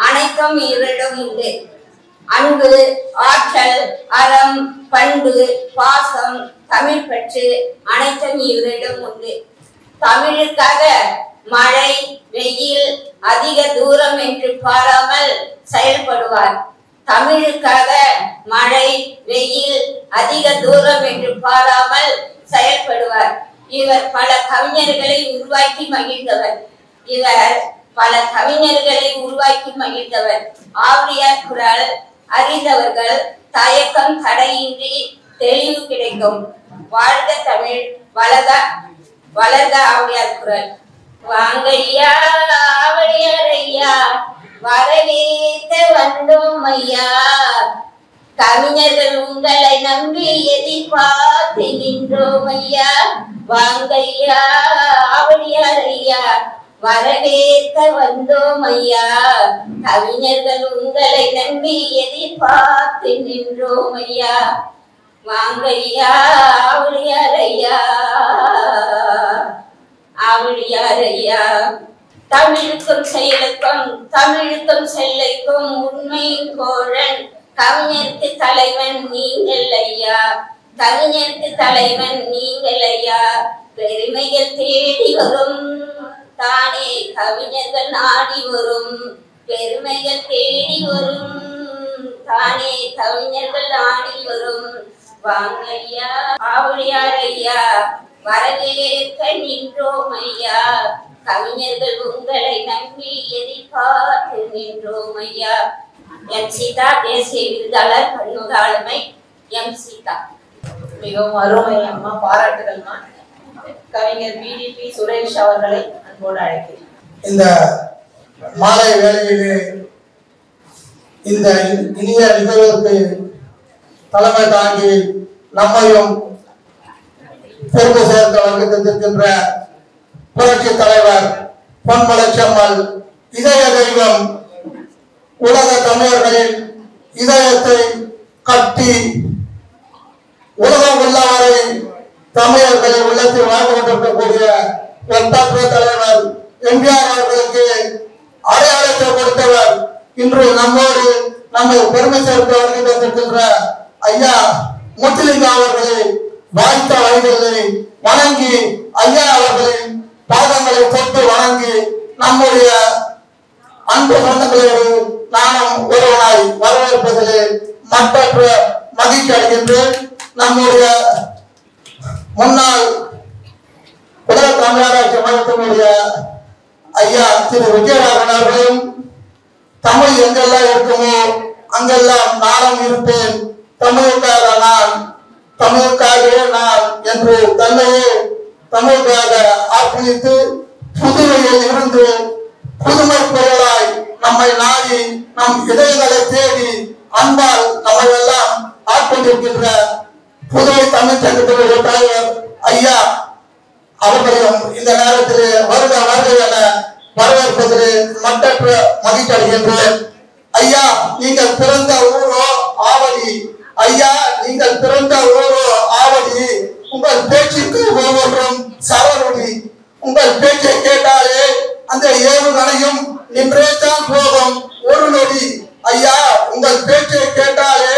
அனைத்தும் இவரிடம் உண்டு. தமிழுக்காக மழை, வெயில், அதிக தூரம் என்று பாராமல் செயல்படுவார். இவர் பல கவிஞர்களை உருவாக்கி மகிழ்ந்தவர். ஆவலியார் குரல் அறிந்தவர்கள் தயக்கம் தடையின்றி தெளிவு கிடைக்கும். வாழ்க தமிழ், வளர்க ஆவலியார் குரல். வாங்கய்யா ஆவலியார் ஐயா, வரவேற்க வந்தோம் ஐயா. கவிஞர்கள் உங்களை நம்பி எதிர்பார்த்து நின்றோம் ஐயா. வாங்கய்யா ஆவலியார் ஐயா, வரவேற்க வந்தோம் ஐயா. கவிஞர்கள் உங்களை நம்பி எதிர்பார்த்து நின்றோம் ஐயா. வாங்கய்யா ஆவலியார் ஐயா. தமிழுக்கும் செயலுக்கும் செல்லைக்கும் உண்மை கோழன் கவிஞருக்கு தலைவன் நீங்கள் ஐயா. பெருமைகள் தேடி வரும் தானே கவிஞர்கள் நாடி வரும். வாங்கய்யா ஆவலியார் ஐயா, வரவேற்க நின்றோம் ஐயா. கவிஞர்கள் உங்களை நம்பி எதிர்பார்த்து நின்றோம் ஐயா. எம் சீதா, தேசிய விருதாளர், பன்முக ஆளுமை. எம் சீதா. மிகவும் அருமை அம்மா, பாராட்டுகள்மா. கவிஞர் பிடிபி சுரேஷ் அவர்களை அன்போடு அழைக்கிறேன். இந்த மாலை வேளையிலே இந்த இனிய நிகழ்வுக்கு தலைமை தாங்கி நம்மையும் பெருமை சேர்ந்த வந்திருக்கின்ற புரட்சி தலைவர் பொன்மலச்சம்மல் இதய தெய்வம், உலக தமிழர்களின் இதயத்தை கட்டி உலகம் உள்ளவரை தமிழர்களை உள்ளத்தில் வாழ்ந்து கொண்டிருக்கக்கூடிய ஒப்பற்ற தலைவர் எம்ஜிஆர் அவர்களுக்கு அடையாளத்தை கொடுத்தவர். இன்று நம்மோடு நம்மை பெருமை சேர்த்து வருகின்ற ஐயா முத்துலிங்க அவர்களை வாய்த்த வயதில் வணங்கி ஐயா அவர்களின் பாதங்களை தொட்டு வணங்கி நம்முடைய அன்பு சொந்தங்களோடு நானும் ஒருவனாய் வரவேற்பதிலே மற்றற்ற மகிழ்ச்சி அடைகின்றேன். நம்முடைய முன்னாள் உலக தமிழராட்சி மையத்தினுடைய ஐயா திரு விஜயராகவன் அவர்களையும் தமிழ் எங்கெல்லாம் இருக்குமோ அங்கெல்லாம் நானும் இருப்பேன், தமிழுக்காக நான், தமிழுக்காகவே நான் என்று தன்னையே தமிழுக்காக ஆர்ப்பணித்து புதுவையில் இருந்து புதுமை பொருளாய் நம்மை நாடி நம் இதயங்களை தேடி அன்பால் நம்மை எல்லாம் ஆட்கொண்டிருக்கின்ற புதுவை தமிழ் சங்கத்தினுடைய தலைவர் ஐயா அவர்களையும் இந்த நேரத்தில் வருக வருக என வரவேற்பதிலே மற்றற்ற மகிழ்ச்சி அடைகின்றேன். ஐயா, நீங்கள் பிறந்த ஊரோ ஆவடி, ஐயா நீங்கள் பிறந்த ஊரோ ஆவடி, உங்கள் பேச்சுக்கு ஒவ்வொன்றும் சரவடி, உங்கள் பேச்சை கேட்டாலே அந்த ஏவுகணையும் நின்றே தான் போகும் ஒரு நொடி. ஐயா, உங்கள் பேச்சை கேட்டாலே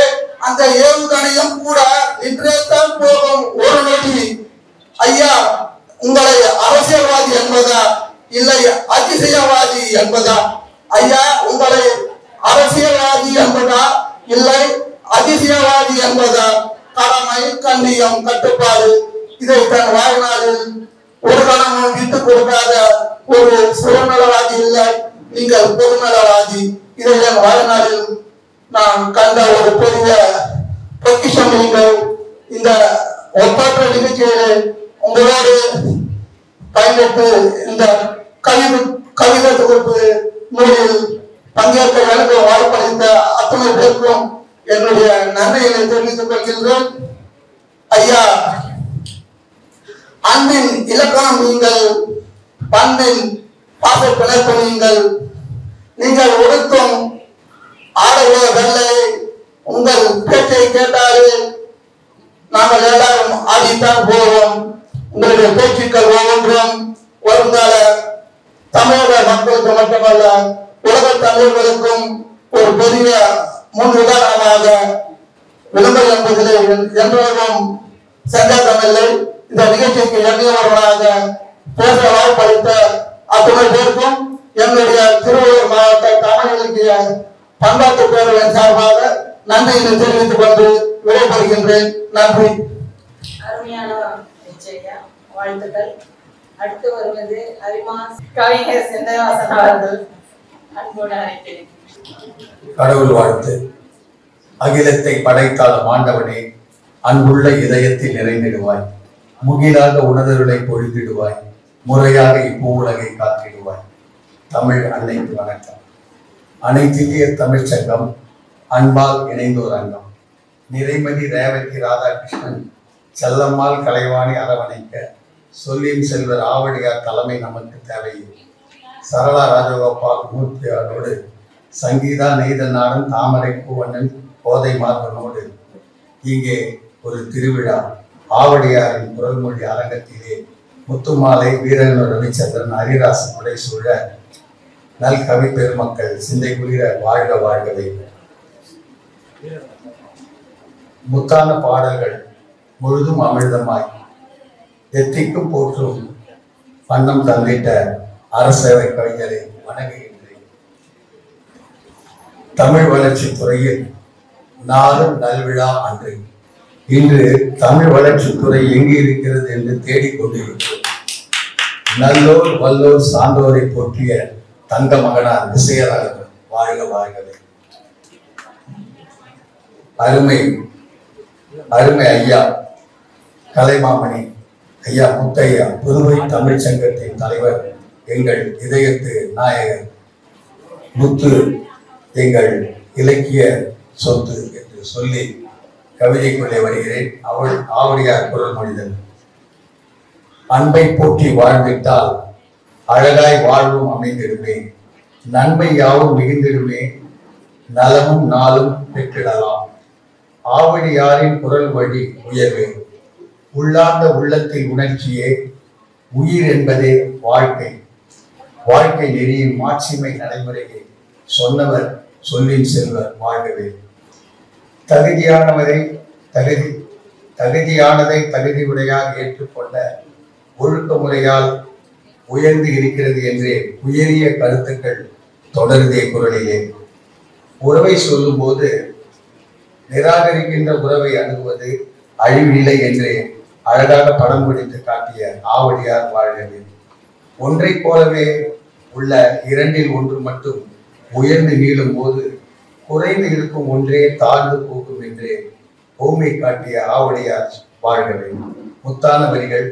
அந்த ஏவுகணையும் கூட நின்றே தான் போகும் ஒரு நொடி. ஐயா, உங்களை அரசியல்வாதி என்பதா இல்லை அதிசயவாதி என்பதா? ஐயா, உங்களை அரசியல்வாதி என்பதா இல்லை அதிசயவாதி என்பதா? கடமை, கண்ணியம், கட்டுப்பாடு இதை தன் வாழ்நாளில் ஒரு கணமும் விட்டுக் கொடுக்காத ஒரு சுயநலவாதி இல்லை, நீங்கள் பொதுநலவாதி. இதை என் வாழ்நாளில் நான் கண்ட ஒரு பெரிய பொக்கிஷம். நீங்கள் இந்த ஒப்பற்ற நிகழ்ச்சியிலே உங்களோடு பயணித்து இந்த கவிதை தொகுப்பு நூலில் பங்கேற்க எனக்கு வாய்ப்பளித்த அத்தனை பேருக்கும் என்னுடைய நன்றிகளை தெரிவித்துக் கொள்கின்றேன். ஐயா, அன்பின் இலக்கணம் நீங்கள், பண்பின் பாச பிணைப்பு நீங்கள், நீங்கள் உடுத்தும் ஆடைய வெள்ளை, உங்கள் பேச்சை கேட்டாலே நாங்கள் எல்லாரும் ஆடித்தான் போவோம். உங்களுடைய பேச்சுக்கள் ஒவ்வொன்றும் வருங்கால தமிழக மக்களுக்கு மட்டுமல்ல உலக தமிழர்களுக்கும் ஒரு பெரிய முன் உதாரணமாக விளம்பரம் என்பதிலே என்றும் சந்தேகமில்லை. இந்த நிகழ்ச்சிக்கு எண்ணியவர்களாக பேச வாய்ப்பளித்த அத்தனை பேருக்கும் என்னுடைய திருவள்ளூர் மாவட்ட தமிழ் இலக்கிய பண்பாட்டு பேரவையின் சார்பாக நன்றியை தெரிவித்துக் கொண்டு விடைபெறுகின்றேன். நன்றி. அருமையான வாழ்த்துக்கள். அடுத்து வருவது அரிமா கவிஞர் சிந்தவாசன் அவர்கள். அன்போடு அழைக்கிறேன். கடவுள் வாழ்த்து. அகிலத்தை படைத்தாலும் ஆண்டவனே, அன்புள்ள இதயத்தில் நிறைந்திடுவாய், முகிலாக உணர்வுகளை பொழிந்திடுவாய், முறையாக இப்போ உலகை காத்திடுவாய். தமிழ் அன்னைக்கு வணக்கம். அனைத்திந்திய தமிழ் சங்கம் அன்பால் இணைந்தோர் அங்கம். நிறைமதி ரேவதி ராதாகிருஷ்ணன், செல்லம்மாள் கலைவாணி அரவணைக்க, சொல்லியும் செல்வர் ஆவடியார் தலைமை நமக்கு தேவையில்லை. சரளா ராஜகோபால் மூர்த்தியாரோடு சங்கீதா நெய்தல் நாடன் தாமரை பூவண்ணன் போதை மார்பனோடு இங்கே ஒரு திருவிழா. ஆவடியாரின் குரல்மொழி அரங்கத்திலே முத்துமாலை, வீரனூர் ரவிச்சந்திரன், ஹரிராசன் உடை சூழ நல் கவி பெருமக்கள் சிந்தை குளிர வாழ்க வாழ்கவே. முத்தான பாடல்கள் முழுதும் அமிழ்தமாய் எத்திக்கும் போற்றும் வண்ணம் தந்திட்ட அரசவை கவிஞரை வணங்குகின்றேன். தமிழ் வளர்ச்சி துறையில் நாளும் நல்விழா அன்று. இன்று தமிழ் வளர்ச்சித்துறை எங்கு இருக்கிறது என்று தேடிக்கொண்டிருக்கிறோம். நல்லோர் வல்லோர் சான்றோரை போற்றிய தங்க மகனார் விசயராகவன் வாழ்க வாழ்கவே. அருமை அருமை ஐயா கலைமாமணி ஐயா முத்தையா, புதுவை தமிழ் சங்கத்தின் தலைவர், எங்கள் இதயத்து நாயகர் முத்து, எங்கள் இலக்கிய சொத்து என்று சொல்லி கவிதைக்குள்ளே வருகிறேன். அவள் ஆவடியார் குரல் மொழிதல். அன்பை போற்றி வாழ்ந்திட்டால் அழகாய் வாழ்வும் அமைந்திடுமே, நன்மை யாவும் மிகுந்திடுமே, நலமும் நாளும் பெற்றிடலாம். ஆவடியாரின் குரல் வழி உயர்வே, உள்ளார்ந்த உள்ளத்தின் உணர்ச்சியே, உயிர் என்பதே வாழ்க்கை, வாழ்க்கை நெறியின் மாட்சிமை நடைமுறையை சொன்னவர் சொல்லின் செல்வர் வாழ்கவே. தகுதியானதை தகுதியுடையாக ஏற்றுக்கொண்ட ஒழுக்க முறையால் உயர்ந்து இருக்கிறது என்றே உயரிய கருத்துக்கள் தொடருதே குரலிலே. உறவை சொல்லும் போது நிராகரிக்கின்ற உறவை அணுகுவது அழிவில்லை என்று அழகாக படம் பிடித்து காட்டிய ஆவடியார் வாழ்கவே. ஒன்றை போலவே உள்ள இரண்டில் ஒன்று மட்டும் உயர்ந்து நீளும் போது குறைந்து இருக்கும் ஒன்றே தாழ்ந்து போகும் என்று பூமி காட்டிய ஆவடியார் வாழ்கவே. முத்தான வரிகள்,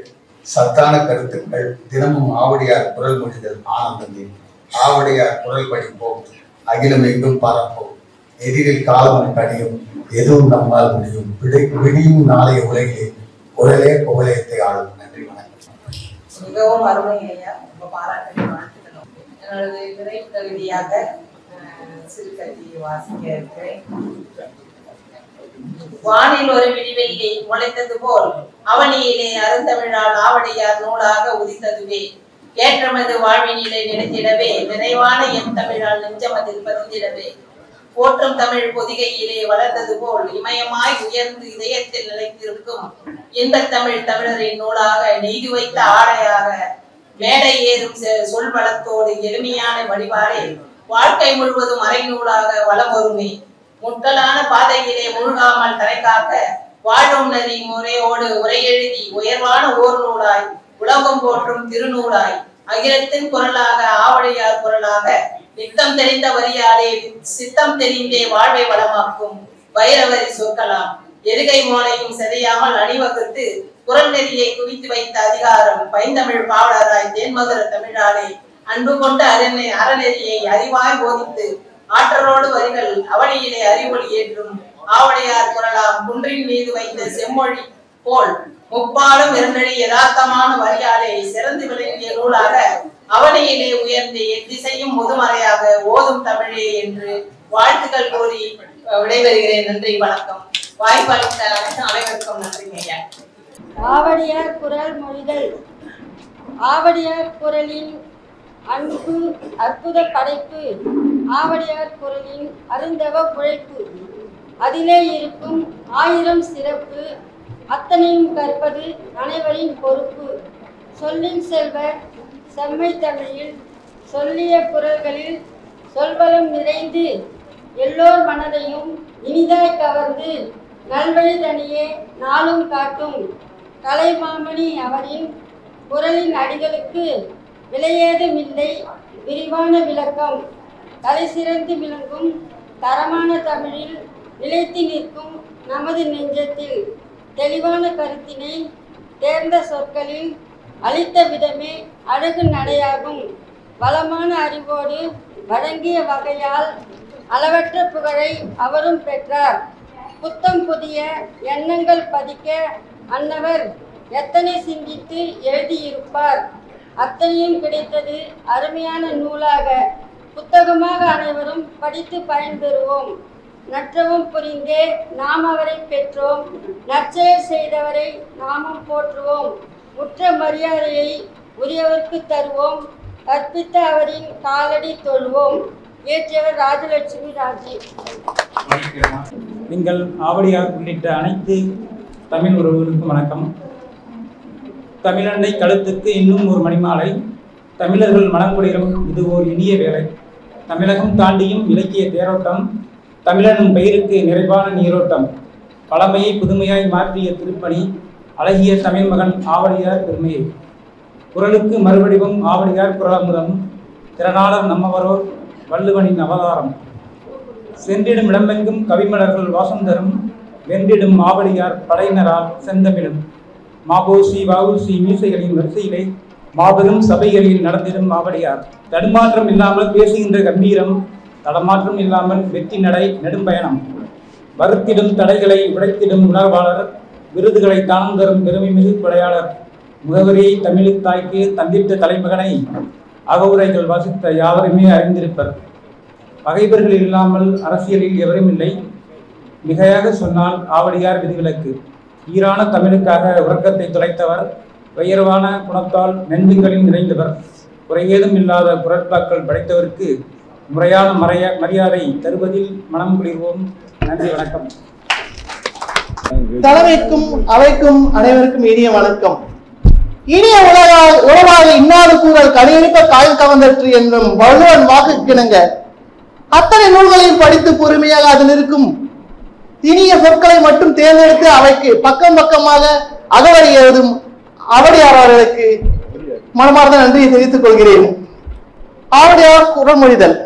சத்தான கருத்துக்கள், தினமும் ஆவடியார் குரல் மொழிதல் ஆனந்தமே. ஆவடியார் குரல் படிப்போம், அகிலம் எங்கும் பரப்போம், எதிரில் காலம் கடியும், எதுவும் நம்மால் முடியும், விடியும் நாளைய உலகிலே குரலே குவலயத்தை ஆளும். நன்றி, வணக்கம். மிகவும் அருமையா ரொம்ப பாராட்டு வாழ்த்துக்கணும். என்னோட நிறைவு கவிதையாக சிறுகதை வாசிக்க இருக்கிறேன். வானில் ஒரு விடிவெள்ளி முளைத்தது போல் அவனியிலே அருந்தமிழால் ஆவடியார் நூலாக உதித்ததுவே. ஏற்றமது வாழ்வினிலே நினைத்திடவே நிறைவான என் தமிழால் நெஞ்சமதில் பதிந்திடவே. போற்றும் தமிழ் பொதிகையிலே வளர்ந்தது போல் இமயமாய் உயர்ந்து இதயத்தில் நிலைத்திருக்கும் இன்பத் தமிழ் தமிழரின் நூலாக நெய்து வைத்த ஆடையாக மேடை ஏறும் சொல் வளத்தோடு எளிமையான வடிவாரே வாழ்க்கை முழுவதும் அரை நூலாக வலம் வருமே. முட்களான பாதையிலே முழுகாமல் தலை காக்க வாழும் நெறி முறையோடு உரை எழுதி உயர்வான ஓர் நூலாய் உலகம் போற்றும் திருநூலாய் அகிலத்தின் குரலாக ஆவடியார் குரலாக நித்தம் தெரிந்த வரியாலே சித்தம் தெரிந்தே வாழ்வை வளமாக்கும் வைரவரி சொற்கலாம். எதுகை மோனையும் செதையாமல் அணிவகுத்து குரல் நெறியை குவித்து வைத்த அதிகாரம் பைந்தமிழ் பாவலராய் தேன்மதுர தமிழாலே அன்பு கொண்ட அறநெறியை அறிவாய் போதித்து ஆற்றலோடு வரிகள் அவனியிலே அறிவொளி ஏற்றும் ஆவடையார் குரலாம். குன்றின் மீது வைத்த செம்மொழி போல் முப்பாலும் இரண்டடி யதார்த்தமான வரியாலே சிறந்து விளங்கிய நூலாக அவனியிலே உயர்ந்து எத்திசையும் முதுமறையாக ஓதும் தமிழே என்று வாழ்த்துக்கள் கூறி விடைபெறுகிறேன். நன்றி, வணக்கம். வாய்ப்பளித்த அனைவருக்கும் நன்றிங்க ஐயா. ஆவடியார் குரல் மொழிகள். ஆவடியார் குரலின் அன்பு அற்புத படைப்பு, ஆவடியார் குரலின் அருந்தவ உழைப்பு, அதிலே இருக்கும் 1000 சிறப்பு, அத்தனையும் கற்பது அனைவரின் பொறுப்பு. சொல்லின் செல்வ செம்மை தமிழில் சொல்லிய குரல்களில் சொல்வளம் நிறைந்து எல்லோர் மனதையும் இனிதாய் கவர்ந்து நல்வழி தனியே நாளும் காட்டும் கலைமாமணி அவரின் குரலின் அடிகளுக்கு விலையேதும் இல்லை விரிவான விளக்கம். தலை சிறந்து விளங்கும் தரமான தமிழில் நிலைத்து நிற்கும் நமது நெஞ்சத்தில் தெளிவான கருத்தினை தேர்ந்த சொற்களில் அளித்த விதமே அழகு நடையாகும். வளமான அறிவோடு வழங்கிய வகையால் அளவற்ற புகழை அவரும் பெற்றார். புத்தம் புதிய எண்ணங்கள் பதிக்க அன்னவர் எத்தனை சிந்தித்து எழுதியிருப்பார். அத்தனையும் கிடைத்தது அருமையான நூலாக, புத்தகமாக அனைவரும் படித்து பயன்பெறுவோம். நற்றவும் புரிந்தே நாம் அவரை பெற்றோம், நற்செயல் செய்தவரை நாமும் போற்றுவோம். முற்ற மரியாதையை உரியவருக்கு தருவோம், கற்பித்த அவரின் காலடி தொழுவோம். இயற்றியவர் ராஜலட்சுமி ராஜி. நீங்கள் ஆவடியார் உள்ளிட்ட அனைத்து தமிழ் உறவுகளுக்கும் வணக்கம். தமிழண்டை கழுத்துக்கு இன்னும் ஒரு மணிமாலை, தமிழர்கள் மனங்குளிரும் இது ஓர் இனிய வேலை. தமிழகம் தாண்டியும் இலக்கிய தேரோட்டம், தமிழனும் பெயருக்கு நிறைவான நீரோட்டம். பழமையை புதுமையாய் மாற்றிய திருப்பணி, அழகிய தமிழ் மகன் ஆவடியார் பெருமையை. குரலுக்கு மறுவடிவம் ஆவடியார் குரலமுதம், திறனாளர் நம்மவரோர் வள்ளுவனின் அவதாரம். சென்றிடும் இடமெங்கும் கவிமலர்கள் வாசம் தரும், வென்றிடும் ஆவடியார் படையினரால் செந்தமிழும். மாபோசி வாவுசி மீசைகளின் வரிசையிலே மாபெரும் சபைகளில் நடந்திடும் ஆவடியார். தடுமாற்றம் இல்லாமல் பேசுகின்ற கம்பீரம், தடமாற்றம் இல்லாமல் வெற்றி நடை நெடும்பயணம். வருத்திடும் தடைகளை உடைத்திடும் உணர்வாளர், விருதுகளை தானம் தரும் பெருமை மிகு கொடையாளர். முகவரி தமிழுக்கு தாய்க்கு தந்திட்ட தலைமகனை அகவுரைகள் வாசித்த யாவருமே அறிந்திருப்பர். பகைவர்கள் இல்லாமல் அரசியலில் எவரும் இல்லை, மிகையாக சொன்னால் ஆவடியார் விதிவிலக்கு. ஈரான தமிழுக்காக உறக்கத்தை தொலைத்தவர், உயர்வான குணத்தால் நெஞ்சுகளில் நிறைந்தவர். குறையேதும் இல்லாத குரட்பாக்கள் படைத்தவருக்கு முறையான மரியாதை தருவதில் மனம் குளிர்வோம். நன்றி, வணக்கம். தலைமைக்கும் அவைக்கும் அனைவருக்கும் இனிய வணக்கம். இனிய உறவாக இன்னாது கூறல் கடையெடுக்க காயல் கவர்ந்தற்று என்றும் வள்ளுவன் வாக்கு கிணங்க அத்தனை நூல்களையும் படித்து பொறுமையாக அதில் இருக்கும் இனிய சொற்களை மட்டும் தேர்ந்தெடுத்து அவைக்கு பக்கம் பக்கமாக அகவரி எழுதும் ஆவடியார் அவர்களுக்கு மனமார்ந்த நன்றியை தெரிவித்துக் கொள்கிறேன். ஆவடியார் குறமொழிதல்.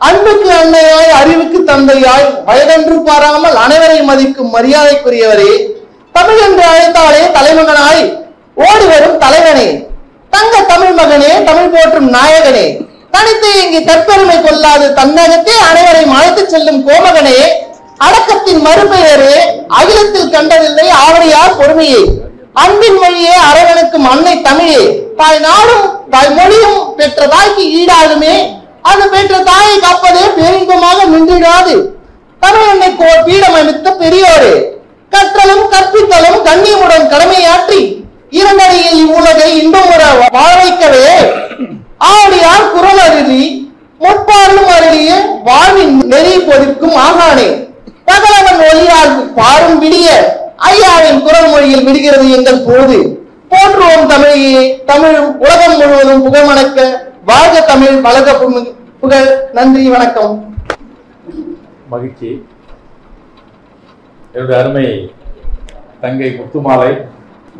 அன்புக்கு அன்னையாய் அறிவுக்கு தந்தையாய் வயதென்று பாராமல் அனைவரை மதிக்கும் மரியாதைக்குரியவரே, தமிழ் என்று அழைத்தாலே தலைமகனாய் ஓடி வரும் தலைவனே, தங்க தமிழ் மகனே, தமிழ் போற்றும் நாயகனே, தனித்து இங்கு தற்பெருமை கொள்ளாது தன்னகத்தே அனைவரை அழைத்து செல்லும் கோமகனே, அடக்கத்தின் மறுபெயரே, அகிலத்தில் கண்டதில்லை ஆவடியார் பொறுமையே, அன்பின் மொழியே, அரவனுக்கும் அன்னை தமிழே, தாய் நாடும் தாய் மொழியும் பெற்ற தாய்க்கு ஈடாகுமே, அது பெற்ற தாயை காப்பதே பேரின்பமாக நின்றிடாது. தமிழ் அன்னை பீடம் அமைத்த பெரியோரே, கற்றலும் கற்பித்தலும் கண்ணியமுடன் கடமையாற்றி இரண்டடியில் இவ்வுலகை இன்பமுற வாழ வைக்கவே ஆவடியார் குரல் அருளி முற்பாலும் அருளிய வாழ்வின் நெறி பொதிக்கும் ஆகானே, பகலவன் ஒளியால் பாரும் விடிய ஐயாவின் குரல் மொழியில் விடுகிறது எங்கள் பொழுது. போற்றுவோம் தமிழையே, தமிழ் உலகம் முழுவதும் புகழ்மணக்க வாழ்க தமிழ், வளர்க புகழ். நன்றி, வணக்கம். மகிழ்ச்சி. என்னுடைய அருமை தங்கை முத்துமாலை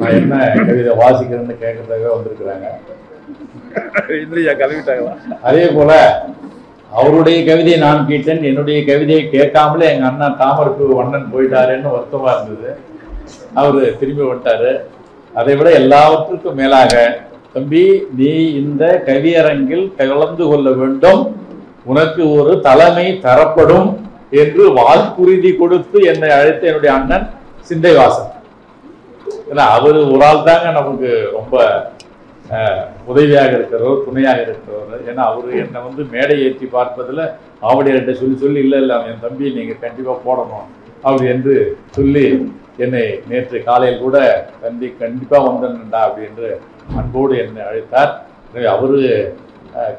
நான் என்ன கவிதை வாசிக்கிறேன்னு கேட்கறதுக்காக வந்திருக்கிறாங்க. அதே போல அவருடைய கவிதையை நான் கேட்டேன், என்னுடைய கவிதையை கேட்காமலே எங்க அண்ணன் தாமரப்பு வண்ணன் போயிட்டாருன்னு வருத்தமா இருந்தது. அவரு திரும்பி வந்துட்டாரு. அதை விட எல்லாவற்றுக்கும் மேலாக, தம்பி நீ இந்த கவியரங்கில் கலந்து கொள்ள வேண்டும், உனக்கு ஒரு தலைமை தரப்படும் என்று வாக்குறுதி கொடுத்து என்னை அழைத்த என்னுடைய அண்ணன் சிந்தைவாசன். ஏன்னா அவரு ஒரு ஆள் தாங்க நமக்கு ரொம்ப உதவியாக இருக்கிறவர், துணையாக இருக்கிறவர். ஏன்னா அவரு என்னை வந்து மேடை ஏற்றி பார்ப்பதில் ஆவடியார்கிட்ட சொல்லி இல்லை என் தம்பி நீங்க கண்டிப்பா போடணும் அப்படி என்று சொல்லி என்னை நேற்று காலையில் கூட தம்பி கண்டிப்பா வந்தேன்டா அப்படி என்று அன்போடு என்னை அழைத்தார். எனவே அவரு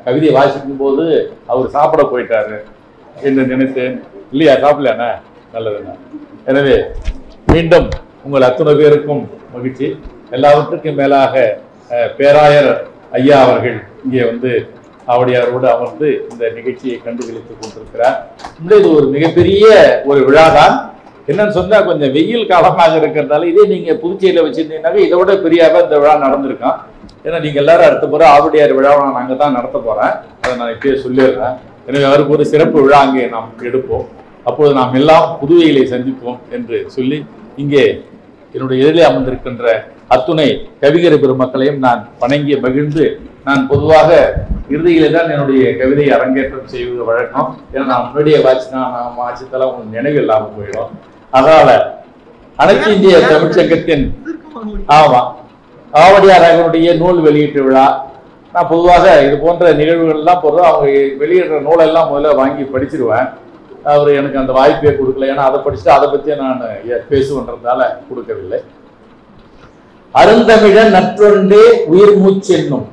கவிதை வாசிக்கும் போது அவர் சாப்பிட போயிட்டாரு என்று நினைத்தேன். இல்லையா, சாப்பிடலண்ணா? நல்லதுண்ணா. எனவே மீண்டும் உங்கள் அத்தனை பேருக்கும் மகிழ்ச்சி. எல்லாவற்றுக்கும் மேலாக பேராயர் ஐயா அவர்கள் இங்கே வந்து ஆவடியாரோடு அமர்ந்து இந்த நிகழ்ச்சியை கண்டுகளித்துக் கொண்டிருக்கிறார். இது ஒரு மிகப்பெரிய ஒரு விழா தான். என்னன்னு சொன்னா கொஞ்சம் வெயில் காலமாக இருக்கிறதால இதே நீங்க புதுச்சேரியில வச்சிருந்தீங்கன்னாக்க இதை விட பெரியாவே இந்த விழா நடந்திருக்கான். ஏன்னா நீங்க எல்லாரும் அடுத்த முறை ஆவடியார் விழாவை நான் அங்கே தான் நடத்த போறேன், அதை நான் இப்பயே சொல்லிடுறேன். எனவே அவருக்கு ஒரு சிறப்பு விழா அங்கே நாம் எடுப்போம், அப்போது நாம் எல்லாம் புதுவையிலே சந்திப்போம் என்று சொல்லி இங்கே என்னுடைய எதிரிலே அமர்ந்திருக்கின்ற அத்துணை கவிஞர் பெருமக்களையும் நான் வணங்கி மகிழ்ந்து, நான் பொதுவாக இறுதியிலே தான் என்னுடைய கவிதையை அரங்கேற்றம் செய்வது வழக்கம். ஏன்னா நான் முன்னாடியே வாசித்தாலும் உங்களுக்கு நினைவு இல்லாமல் போயிடும். அதனால அனைத்து இந்திய தமிழ்ச்சங்கத்தின் ஆவடியார் அவருடைய நூல் வெளியீட்டு விழா, நான் பொதுவாக இது போன்ற நிகழ்வுகள்லாம் பொதுவாக அவங்க வெளியிடுற நூலெல்லாம் முதல்ல வாங்கி படிச்சிருவேன். அவர் எனக்கு அந்த வாய்ப்பே கொடுக்கல. ஏன்னா அதை படிச்சுட்டு அதை பற்றியே நான் பேசுவன்றதால கொடுக்கவில்லை. அருந்தமிழன் நற்றொண்டே உயிர் மூச்சு என்னும்.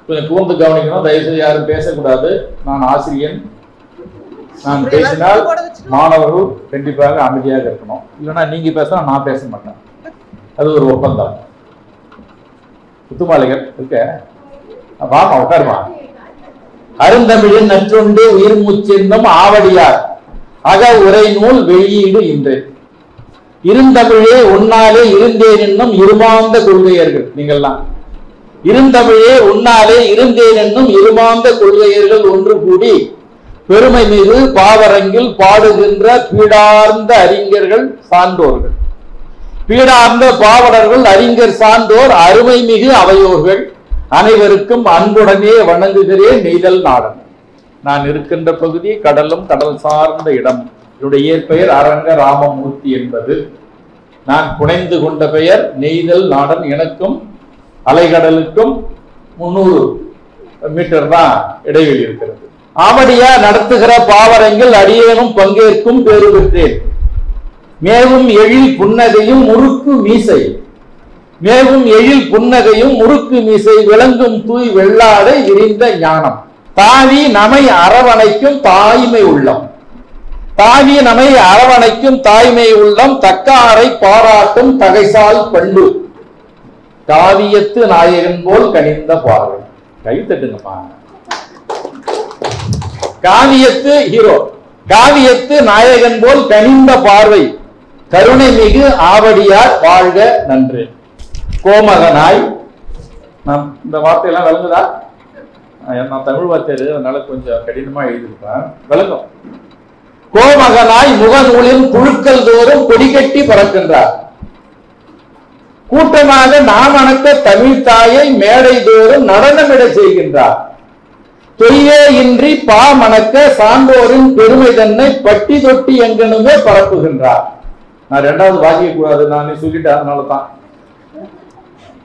கொஞ்சம் கூர்ந்து கவனிக்கணும், தயவுசெய்து யாரும் பேசக்கூடாது. நான் ஆசிரியன், நான் பேசினால் மாணவர்கள் கண்டிப்பாக அமைதியாக இருக்கணும். இல்லைன்னா நீங்க பேசினா நான் பேச மாட்டேன், அது ஒரு ஒப்பந்தம். முத்துமாலைகள் இருக்க வாமா உட்காருமா. அருந்தமிழின் நற்றொண்டு உயிர் மூச்சென்னும் ஆவடியார் அக உரை நூல் வெளியீடு இன்று. இருந்தமிழே உன்னாலே இருந்தேன் என்னும் இருமாந்த கொள்கையர்கள். நீங்கள்லாம் இருந்தமிழே உன்னாலே இருந்தேன் என்னும் இருமாந்த கொள்கையர்கள் ஒன்று கூடி பெருமை மிகு பாவரங்கில் பாடுகின்ற பீடார்ந்த அறிஞர்கள் சான்றோர்கள். பீடார்ந்த பாவலர்கள் அறிஞர் சான்றோர் அருமை மிகு அவையோர்கள் அனைவருக்கும் அன்புடனே வணங்குகிறேன் நெய்தல் நாடன். நான் இருக்கின்ற பகுதி கடலும் கடல் சார்ந்த இடம். என்னுடைய இயற்பெயர் அரங்க ராமமூர்த்தி என்பது. நான் புனைந்து கொண்ட பெயர் நெய்தல் நாடன். எனக்கும் அலைகடலுக்கும் 300 மீட்டர் தான் இடைவெளி இருக்கிறது. ஆவடியா நடத்துகிற பாவரங்கில் அடியேனும் பங்கேற்கும் பேறு பெற்றேன். மேவும் எழில் புன்னகையும் முறுக்கு மீசை, மேவும் எழில் புன்னகையும் முறுக்கு மீசை விளங்கும் தூய் வெள்ளாடை விரிந்த ஞானம். தாவி நமை அரவணைக்கும் தாய்மை உள்ளம், தாவி நமை அரவணைக்கும் தாய்மை உள்ளம், தக்காரை பாராட்டும் தகைசால் பண்பு. காவியத்து நாயகன் போல் கனிந்த பார்வை. கை தட்டுங்கம்மா. காவியத்து ஹீரோ, காவியத்து நாயகன் போல் கனிந்த பார்வை, கருணை மிகு ஆவடியார் வாழ்க நன்று. கோமகனாய், நான் இந்த வார்த்தையெல்லாம் விளங்குதா? நான் தமிழ் வார்த்தை அதனால கொஞ்சம் கடினமா எழுதியிருப்பேன், விளங்கும். கோமகனாய் முகநூலின் குழுக்கள் தோறும் கொடிகட்டி பறக்கின்றார். கூட்டமாக நாம் அணக்க தமிழ் தாயை மேடை தோறும் நடனமிட செய்கின்றார். தொய்யே இன்றி பா மணக்க சான்றோரின் பெருமை தன்னை பட்டி தொட்டி எங்கனுமே பரப்புகின்றார். நான் ரெண்டாவது வாசிக்க கூடாது, நான் சொல்லிட்டேன், அதனாலதான்.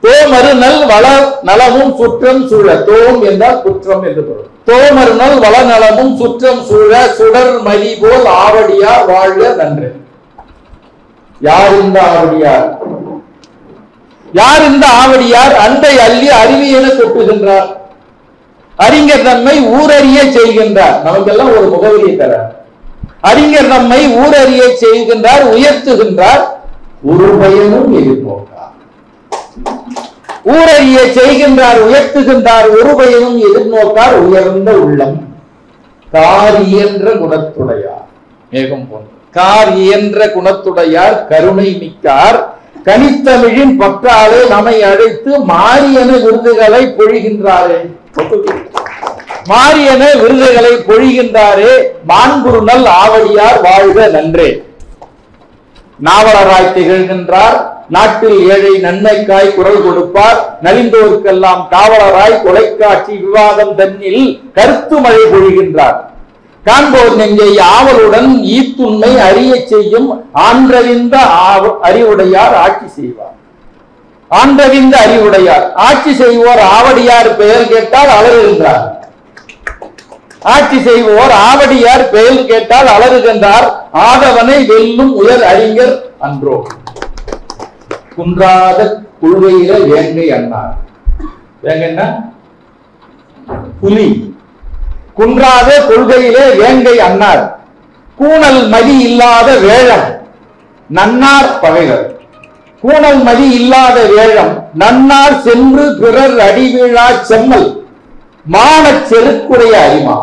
தோமறுநல் வள நலமும் சுற்றம் சூழ, தோம் என்றால் குற்றம் என்று பொருள். தோமறுநல் வள நலமும் சுற்றம் சூழ சுடர் மதி போல் ஆவடியார் வாழ்க நன்று. யார் இந்த ஆவடியார்? யார் இந்த ஆவடியார்? அண்டை அள்ளி அருவி என கொட்டுகின்றார். அறிஞர் நம்மை ஊரறிய செய்கின்றார். நமக்கெல்லாம் ஒரு முகவரியை தரார். அறிஞர் நம்மை ஊரறிய செய்கின்றார், உயர்த்துகின்றார், ஒரு பயனும் எதிர்நோக்கார். ஊரறிய செய்கின்றார், உயர்த்துகின்றார், ஒரு பயனும் எதிர்நோக்கார், உயர்ந்த உள்ளம். கார் இயன்ற குணத்துடையார், மேகம் போன்ற கார் இயன்ற குணத்துடையார், கருணை மிக்கார், கனித்தமிழின் பற்றாலே நம்மை அழைத்து மாரியன விருதுகளை பொழிகின்றாரே. மாரியன விருதுகளை பொழிகின்றாரே, மாண்புருநல் ஆவடியார் வாழ்க நன்றே. நாவலராய் திகழ்கின்றார், நாட்டில் ஏழை நன்மைக்காய் குரல் கொடுப்பார், நலிந்தோருக்கெல்லாம் காவலராய் தொலைக்காட்சி விவாதம் தன்னில் கருத்து மழை பொழிகின்றார். காண்போர் நெஞ்சை ஆவலுடன் ஈத்துண்மை அறிய செய்யும் ஆன்றறிந்த அறிவுடையார் ஆட்சி செய்வார். ஆன்றறிந்த அறிவுடையார் ஆட்சி செய்வோர் ஆவடியார் பெயர் கேட்டால் அலறுகின்றார். ஆட்சி செய்வோர் ஆவடியார் பெயர் கேட்டால் அலறுகின்றார். ஆதவனை வெல்லும் உயர் அறிஞர் அன்றோ. குன்றாத கொள்கையில வேங்கை அண்ணார். வேங்கன்னா புலி. குன்றாத கொள்கையிலே வேங்கை அண்ணார். கூணல் மதி இல்லாத வேழம் நன்னார் பகைவர். கூணல் மதி இல்லாத வேழம் நன்னார் சென்று பிறர் அடிவிழா செம்மல். மான செருக்குடைய அரிமா.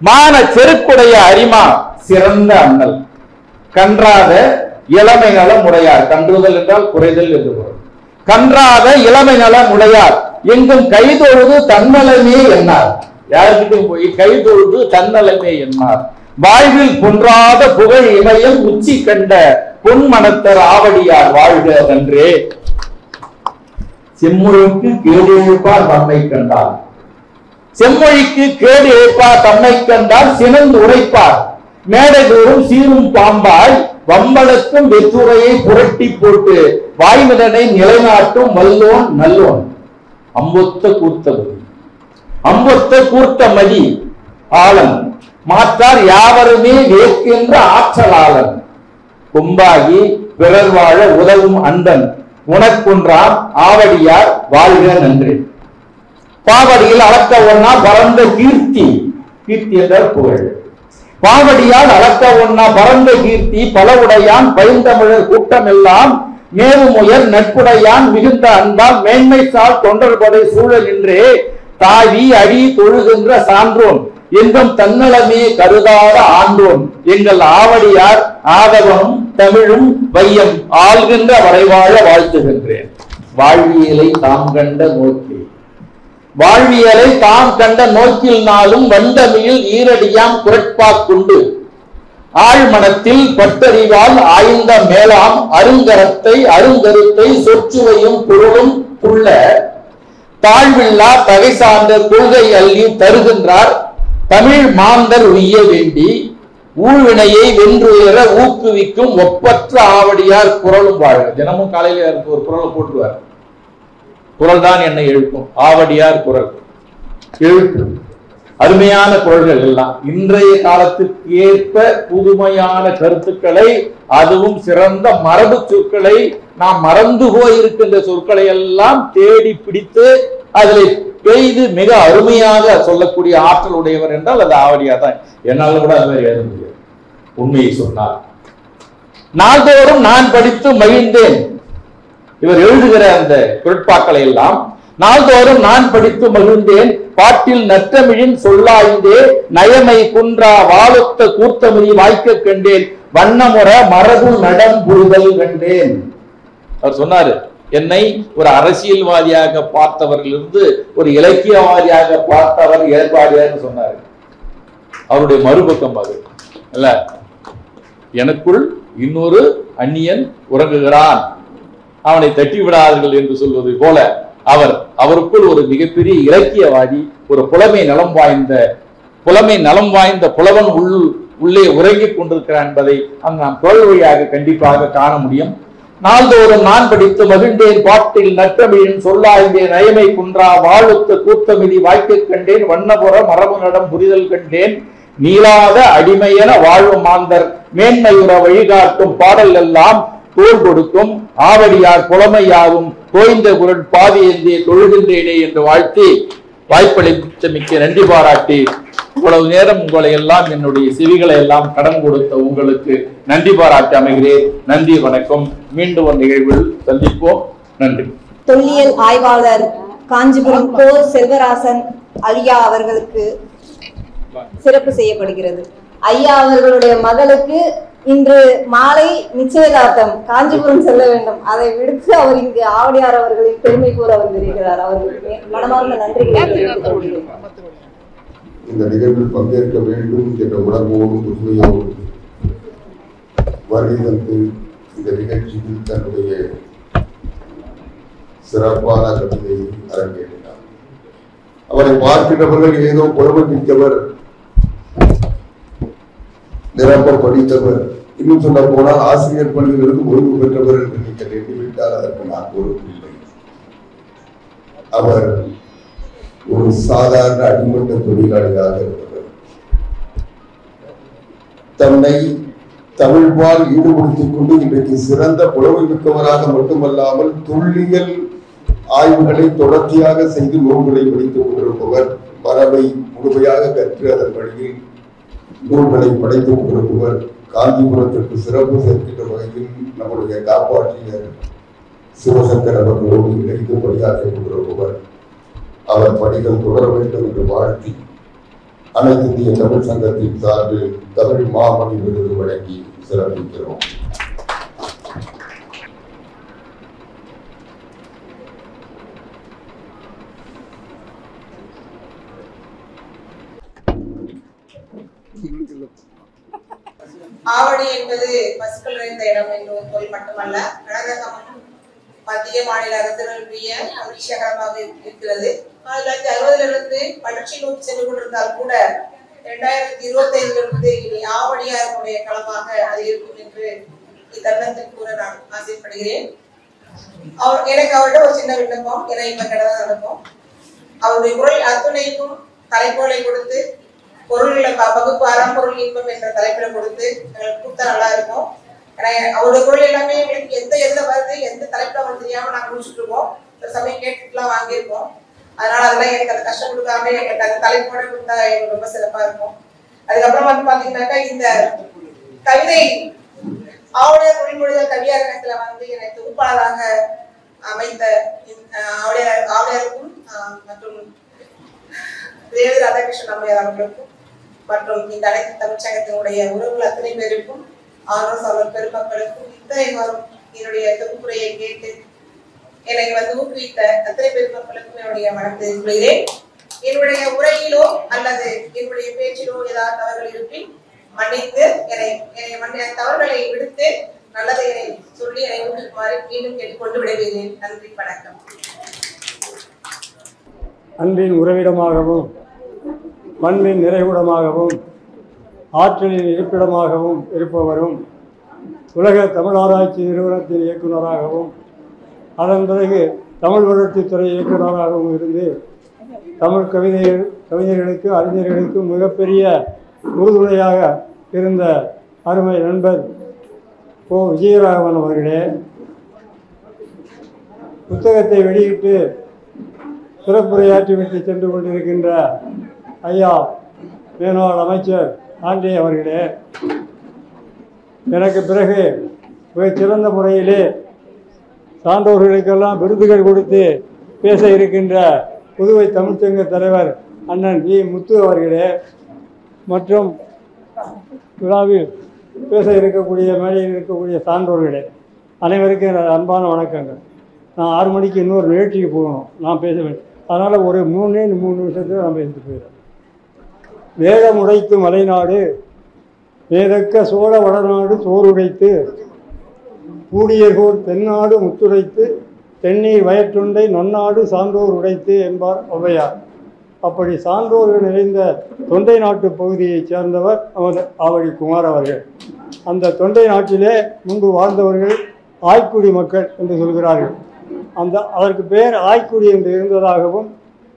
மான செருக்குடைய அரிமா சிறந்த அண்ணல். கன்றாத இளமை நலம் உடையார். கன்றுதல் என்றால் குறைதல் என்று பொருள். கன்றாத இளமை நலம் உடையார் எங்கும் கைதொழுது தன்னலமே என்னார். யாருக்கிட்டும் போய் கைதொழுது தன்னலமே என்னார். வாழ்வில் குன்றாத புகழ் இமயம் உச்சி கண்ட பொன்மனத்தர் ஆவடியார் வாழ்க நன்றே. செம்மொழிக்கு கேடு இழைப்பார் தம்மை கண்டார். செம்மொழிக்கு கேடு இழைப்பார் தம்மை கண்டால் சினந்து உரைப்பார். மேடை தோறும் சீரும் பாம்பாய் வம்பளத்தும் வெற்றுரையை புரட்டி போட்டு வாய்மதனை நிலைநாட்டும் வல்லோன் நல்லோன். அம்பொத்த கூர்த்தபதி அம்பொத்த கூர்த்த மதி ஆளன் மாற்றார் யாவருமே வேற்கின்ற ஆற்றலாளன். கொம்பாகி பிறர் வாழ உதவும் அன்பன் உனக்குன்றாம் ஆவடியார் வாழ்க நன்றி. பாவடியில் அளக்க ஒன்னா பரந்த கீர்த்தி. கீர்த்தி என்றால் புகழ். பாவடியால் அளக்க ஒன்னா பரந்த கீர்த்தி பலவுடையான் பைந்தமிழர் கூட்டம் எல்லாம் மேவுமுயர் நட்புடையான் மிகுந்த அன்பால் மேன்மை சால் தொண்டர்படை சூழல் நின்றே தாவி அடி தொழுகின்ற சான்றோன் எங்கும் தன்னலமே கருதாத ஆண்டோன் எங்கள் ஆவடியார் ஆதவனும் தமிழும் வையம் ஆள்கின்ற வரைவாழ வாழ்த்துகின்றேன். வாழ்வியலை தாம் கண்ட நோக்கி. வாழ்வியலை தாம் கண்ட நோக்கில் நாளும் வண்டமிழில் ஈரடியாம் குரட்பாக்குண்டு ஆழ்மனத்தில் பட்டறிவால் ஆய்ந்த மேலாம் அருங்கரத்தை அருங்கருத்தை சொற்சுவையும் பொருளும் உள்ள தாழ்வில்லா தகை சார்ந்த கொள்கை அள்ளி தருகின்றார். தமிழ் மாந்தர் உய்ய வேண்டி ஊழ்வினையை வென்றுயர ஊக்குவிக்கும் ஒப்பற்ற ஆவடியார் குரலும் வாழ்க. தினமும் காலையில இருக்கு ஒரு குரலை போட்டுவார். குரல் தான் என்னை எழுப்பும். ஆவடியார் குரல் எழுப்பு. அருமையான குரல்கள் எல்லாம் இன்றைய காலத்துக்கு ஏற்ப புதுமையான கருத்துக்களை, அதுவும் சிறந்த மரபு சொற்களை, நாம் மறந்து போயிருக்கின்ற சொற்களை எல்லாம் தேடி பிடித்து அதில் பெய்து மிக அருமையாக சொல்லக்கூடிய ஆற்றல் உடையவர் என்றால் அது ஆவடியார் தான். என்னால் கூட அது மாதிரி எழுத முடியாது. உண்மையை சொன்னார். நாள்தோறும் நான் படித்து மகிழ்ந்தேன். இவர் எழுதுகிற அந்த குரட்பாக்களை எல்லாம் நாள்தோறும் நான் படித்து மகிழ்ந்தேன், பாட்டில் நற்றமிழின் சொல்லாய்ந்தே, நயமை குன்றா வாழுத்த கூர்த்தமிழி வாய்க்க கண்டேன், வண்ணமுற மரபு நடம் புரிதல் கண்டேன். அவர் சொன்னாரு, என்னை ஒரு அரசியல்வாதியாக பார்த்தவர்களிருந்து ஒரு இலக்கியவாதியாக பார்த்தவர் ஏற்பாடியார்னு சொன்னாரு. அவருடைய மறுபக்கம் அது அல்ல, எனக்குள் இன்னொரு அந்நியன் உறங்குகிறான், அவனை தட்டி விடாதீர்கள் என்று சொல்வது போல அவருக்குள் ஒரு மிகப்பெரிய இலக்கியவாதி, ஒரு புலமை நலம் வாய்ந்த புலவன் உள்ளே உறங்கிக் கொண்டிருக்கிறான் என்பதை நாம் தோல் வழியாக கண்டிப்பாக காண முடியும். நாள்தோறும் நான் படித்து மகிழ்ந்தேன், பாட்டில் நற்றமிழின் சொல்லாய்ந்தேன், நயமை குன்றா வாழுத்த கூத்தமிழி வாய்க்க கண்டேன், வண்ணபுற மரபு நடம் புரிதல் கண்டேன், நீளாத அடிமையென வாழ்வு மாந்தர் மேன்மையுற வழிகாட்டும் பாடல் எல்லாம் தோல் கொடுக்கும், ஆவடியார் புலமையாகும் தோய்ந்த குரல் பாதி என்றே தொழுகின்றேனே என்று வாழ்த்தி வாய்ப்பளித்த மிக்க நன்றி பாராட்டி இவ்வளவு நேரம் உங்களை எல்லாம் என்னுடைய செவிகளை எல்லாம் கடன் கொடுத்த உங்களுக்கு நன்றி பாராட்டி அமைகிறேன். நன்றி, வணக்கம். மீண்டும் ஒரு நிகழ்வில் சந்திப்போம். நன்றி. தொல்லியல் ஆய்வாளர் காஞ்சிபுரம் கோ செல்வராசன் ஐயா அவர்களுக்கு சிறப்பு செய்யப்படுகிறது. ஐயா அவர்களுடைய மகளுக்கு இன்று மாலை நிச்சயதார்த்தம், காஞ்சிபுரம் செல்ல வேண்டும். அதை விடுத்து அவர் இங்கு ஆவடியார் அவர்களின் பெருமை கூற வந்திருக்கிறார். அவர்களுக்கு மனமார்ந்த நன்றிகளை தெரிவித்துக் கொள்கிறேன். இந்த நிகழ்வில் பங்கேற்க வேண்டும் என்ற உணர்வோடும் உண்மையோடும் வருகை தந்து இந்த நிகழ்ச்சியில் தன்னுடைய சிறப்பான கவிதையை அரங்கேற்றினார். அவரை பார்க்கிறவர்கள் ஏதோ பொறுமை மிக்கவர், நிரம்ப படித்தவர், இன்னும் சொல்ல போனால் ஆசிரியர் பள்ளிகளுக்கு ஓய்வு பெற்றவர் என்று நீங்கள் எண்ணிவிட்டால் அதற்கு நான் பொறுப்பில்லை. அவர் ஒரு சாதாரண அடிமட்ட தொழிலாளியாக இருந்தவர். தன்னை தமிழ்வால் ஈடுபடுத்திக் கொண்டு இன்றைக்கு சிறந்த புலமை மிக்கவராக மட்டுமல்லாமல் தொல்லியல் ஆய்வுகளை தொடர்ச்சியாக செய்து நூல்களை படித்துக் கொண்டிருப்பவர், மரபை முழுமையாக கற்று அதன் வழியில் நூல்களை படைத்துக் கொண்டிருப்பவர், காஞ்சிபுரத்திற்கு சிறப்பு சேர்க்கின்ற வகையில் நம்முடைய காப்பாற்றியர் சிவசங்கர் அவர்களோடு இணைந்து பணியாற்றிக் கொண்டிருப்பவர். அவர் பணிகள் தொடர வேண்டும் என்று வாழ்த்தி அனைத்து இந்திய தமிழ் சங்கத்தின் சார்பில் தமிழ் மாமணி விருது வழங்கி சிறப்பிக்கிறோம். ஆவடி என்பது பசுக்கள் நிறைந்த இடம் என்று பொருள் மட்டுமல்ல, கழகமும் மத்திய மாநில அரசுகளுடைய மகிழ்ச்சியகரமாக இருக்கிறது. 1960 வளர்ச்சி நோக்கி சென்று கொண்டிருந்தால் கூட 2025 இனி ஆவடியாருடைய களமாக அது இருக்கும் என்று இத்தருணத்தில் கூற நான் ஆசைப்படுகிறேன். எனக்கு அவர்கிட்ட ஒரு சின்ன விண்ணப்பம், ஏன்னா இப்ப கடவுள் நடக்கும். அவருடைய குரல் அத்துணைக்கும் தலைப்புகளை கொடுத்து பொருள்களை வகுப்பு அறம்பொருள் இன்பம் என்ற தலைப்பில கொடுத்து எங்களுக்கு கொடுத்தா நல்லா இருக்கும். ஏன்னா அவருடைய குரல் எல்லாமே எங்களுக்கு எதுல வருது, எந்த தலைப்புல வந்து தெரியாம நாங்கள் முடிச்சுட்டு இருக்கோம். ஒரு சமயம் கேட்டுலாம் வாங்கியிருக்கோம். அதனால அதெல்லாம் எனக்கு அந்த கஷ்டம் கொடுக்காம எங்களுக்கு அந்த தலைப்போட கொடுத்தா எங்களுக்கு ரொம்ப சிறப்பா இருக்கும். அதுக்கப்புறம் வந்து பாத்தீங்கன்னாக்கா இந்த கவிதை ஆவடியார் மொழிமொழிதல் கவியரங்கத்துல வந்து என்னை தொகுப்பாளராக அமைத்த ஆவடியாருக்கும் மற்றும் தேவி ராதாகிருஷ்ணன் அம்மையார் அவர்களுக்கும் மற்றும் இந்த அனைத்து தமிழ்ச்சங்கத்தினுடைய உறவுகள் அத்தனை பேருக்கும் ஆர்வசாளர் பெருமக்களுக்கும் இத்தனை வாரம் என்னுடைய தொகுப்புரையை கேட்டு என்னை வந்து ஊக்குவித்த அத்தனை பெருமக்களுக்கும் என்னுடைய வணக்கத்தை சொல்கிறேன். என்னுடைய உரையிலோ அல்லது என்னுடைய பேச்சிலோ ஏதாவது தவறுகள் இருப்பின் மன்னித்து என்னை தவறுகளை விடுத்து நல்லதை என்னை சொல்லி என்னை ஊக்குவிக்குமாறு மீண்டும் கேட்டுக்கொண்டு விடைபெறுகிறேன். நன்றி, வணக்கம். அன்பின் உறவிடமாகவும் மண்ணின் நிறைவுடமாகவும் ஆற்றலின் இருப்பிடமாகவும் இருப்பவரும் உலக தமிழ் ஆராய்ச்சி நிறுவனத்தின் இயக்குநராகவும் அதன் பிறகு தமிழ் வளர்ச்சித்துறை இயக்குநராகவும் இருந்து தமிழ் கவிஞர்களுக்கு அறிஞர்களுக்கும் மிகப்பெரிய உறுதுணையாக இருந்த அருமை நண்பர் ஓ விஜயராகவன் அவர்களே, புத்தகத்தை வெளியிட்டு சிறப்புரையாற்றிவிட்டு சென்று கொண்டிருக்கின்ற ஐயா மேனாள் அமைச்சர் ஆண்டே அவர்களே, எனக்கு பிறகு மிகச்சிறந்த முறையிலே சான்றோர்களுக்கெல்லாம் விருதுகள் கொடுத்து பேச இருக்கின்ற புதுவை தமிழ்ச்சங்க தலைவர் அண்ணன் வி முத்து அவர்களே மற்றும் விழாவில் பேச இருக்கக்கூடிய மேடையில் இருக்கக்கூடிய சான்றோர்களே அனைவருக்கும் எனது அன்பான வணக்கங்கள். நான் 6 மணிக்கு இன்னொரு நிகழ்ச்சிக்கு போகணும், நான் பேச வேண்டும். அதனால் ஒரு 3 நிமிஷத்தில் நான் பேசிட்டு போயிடுறேன். வேதம் உடைத்து மலைநாடு வேதக்க சோழ வடநாடு சோறுடைத்து கூடியர்கோர் தென்னாடு முத்துடைத்து தென்னீர் வயற்றுண்டை நன்னாடு சான்றோர் உடைத்து என்பார் ஔவையார். அப்படி சான்றோர்கள் நிறைந்த தொண்டை நாட்டு பகுதியைச் சேர்ந்தவர் நமது ஆவடி குமார் அவர்கள். அந்த தொண்டை நாட்டிலே முன்பு வாழ்ந்தவர்கள் ஆய்க்குடி மக்கள் என்று சொல்கிறார்கள். அதற்கு பெயர் ஆய்க்குடி என்று இருந்ததாகவும்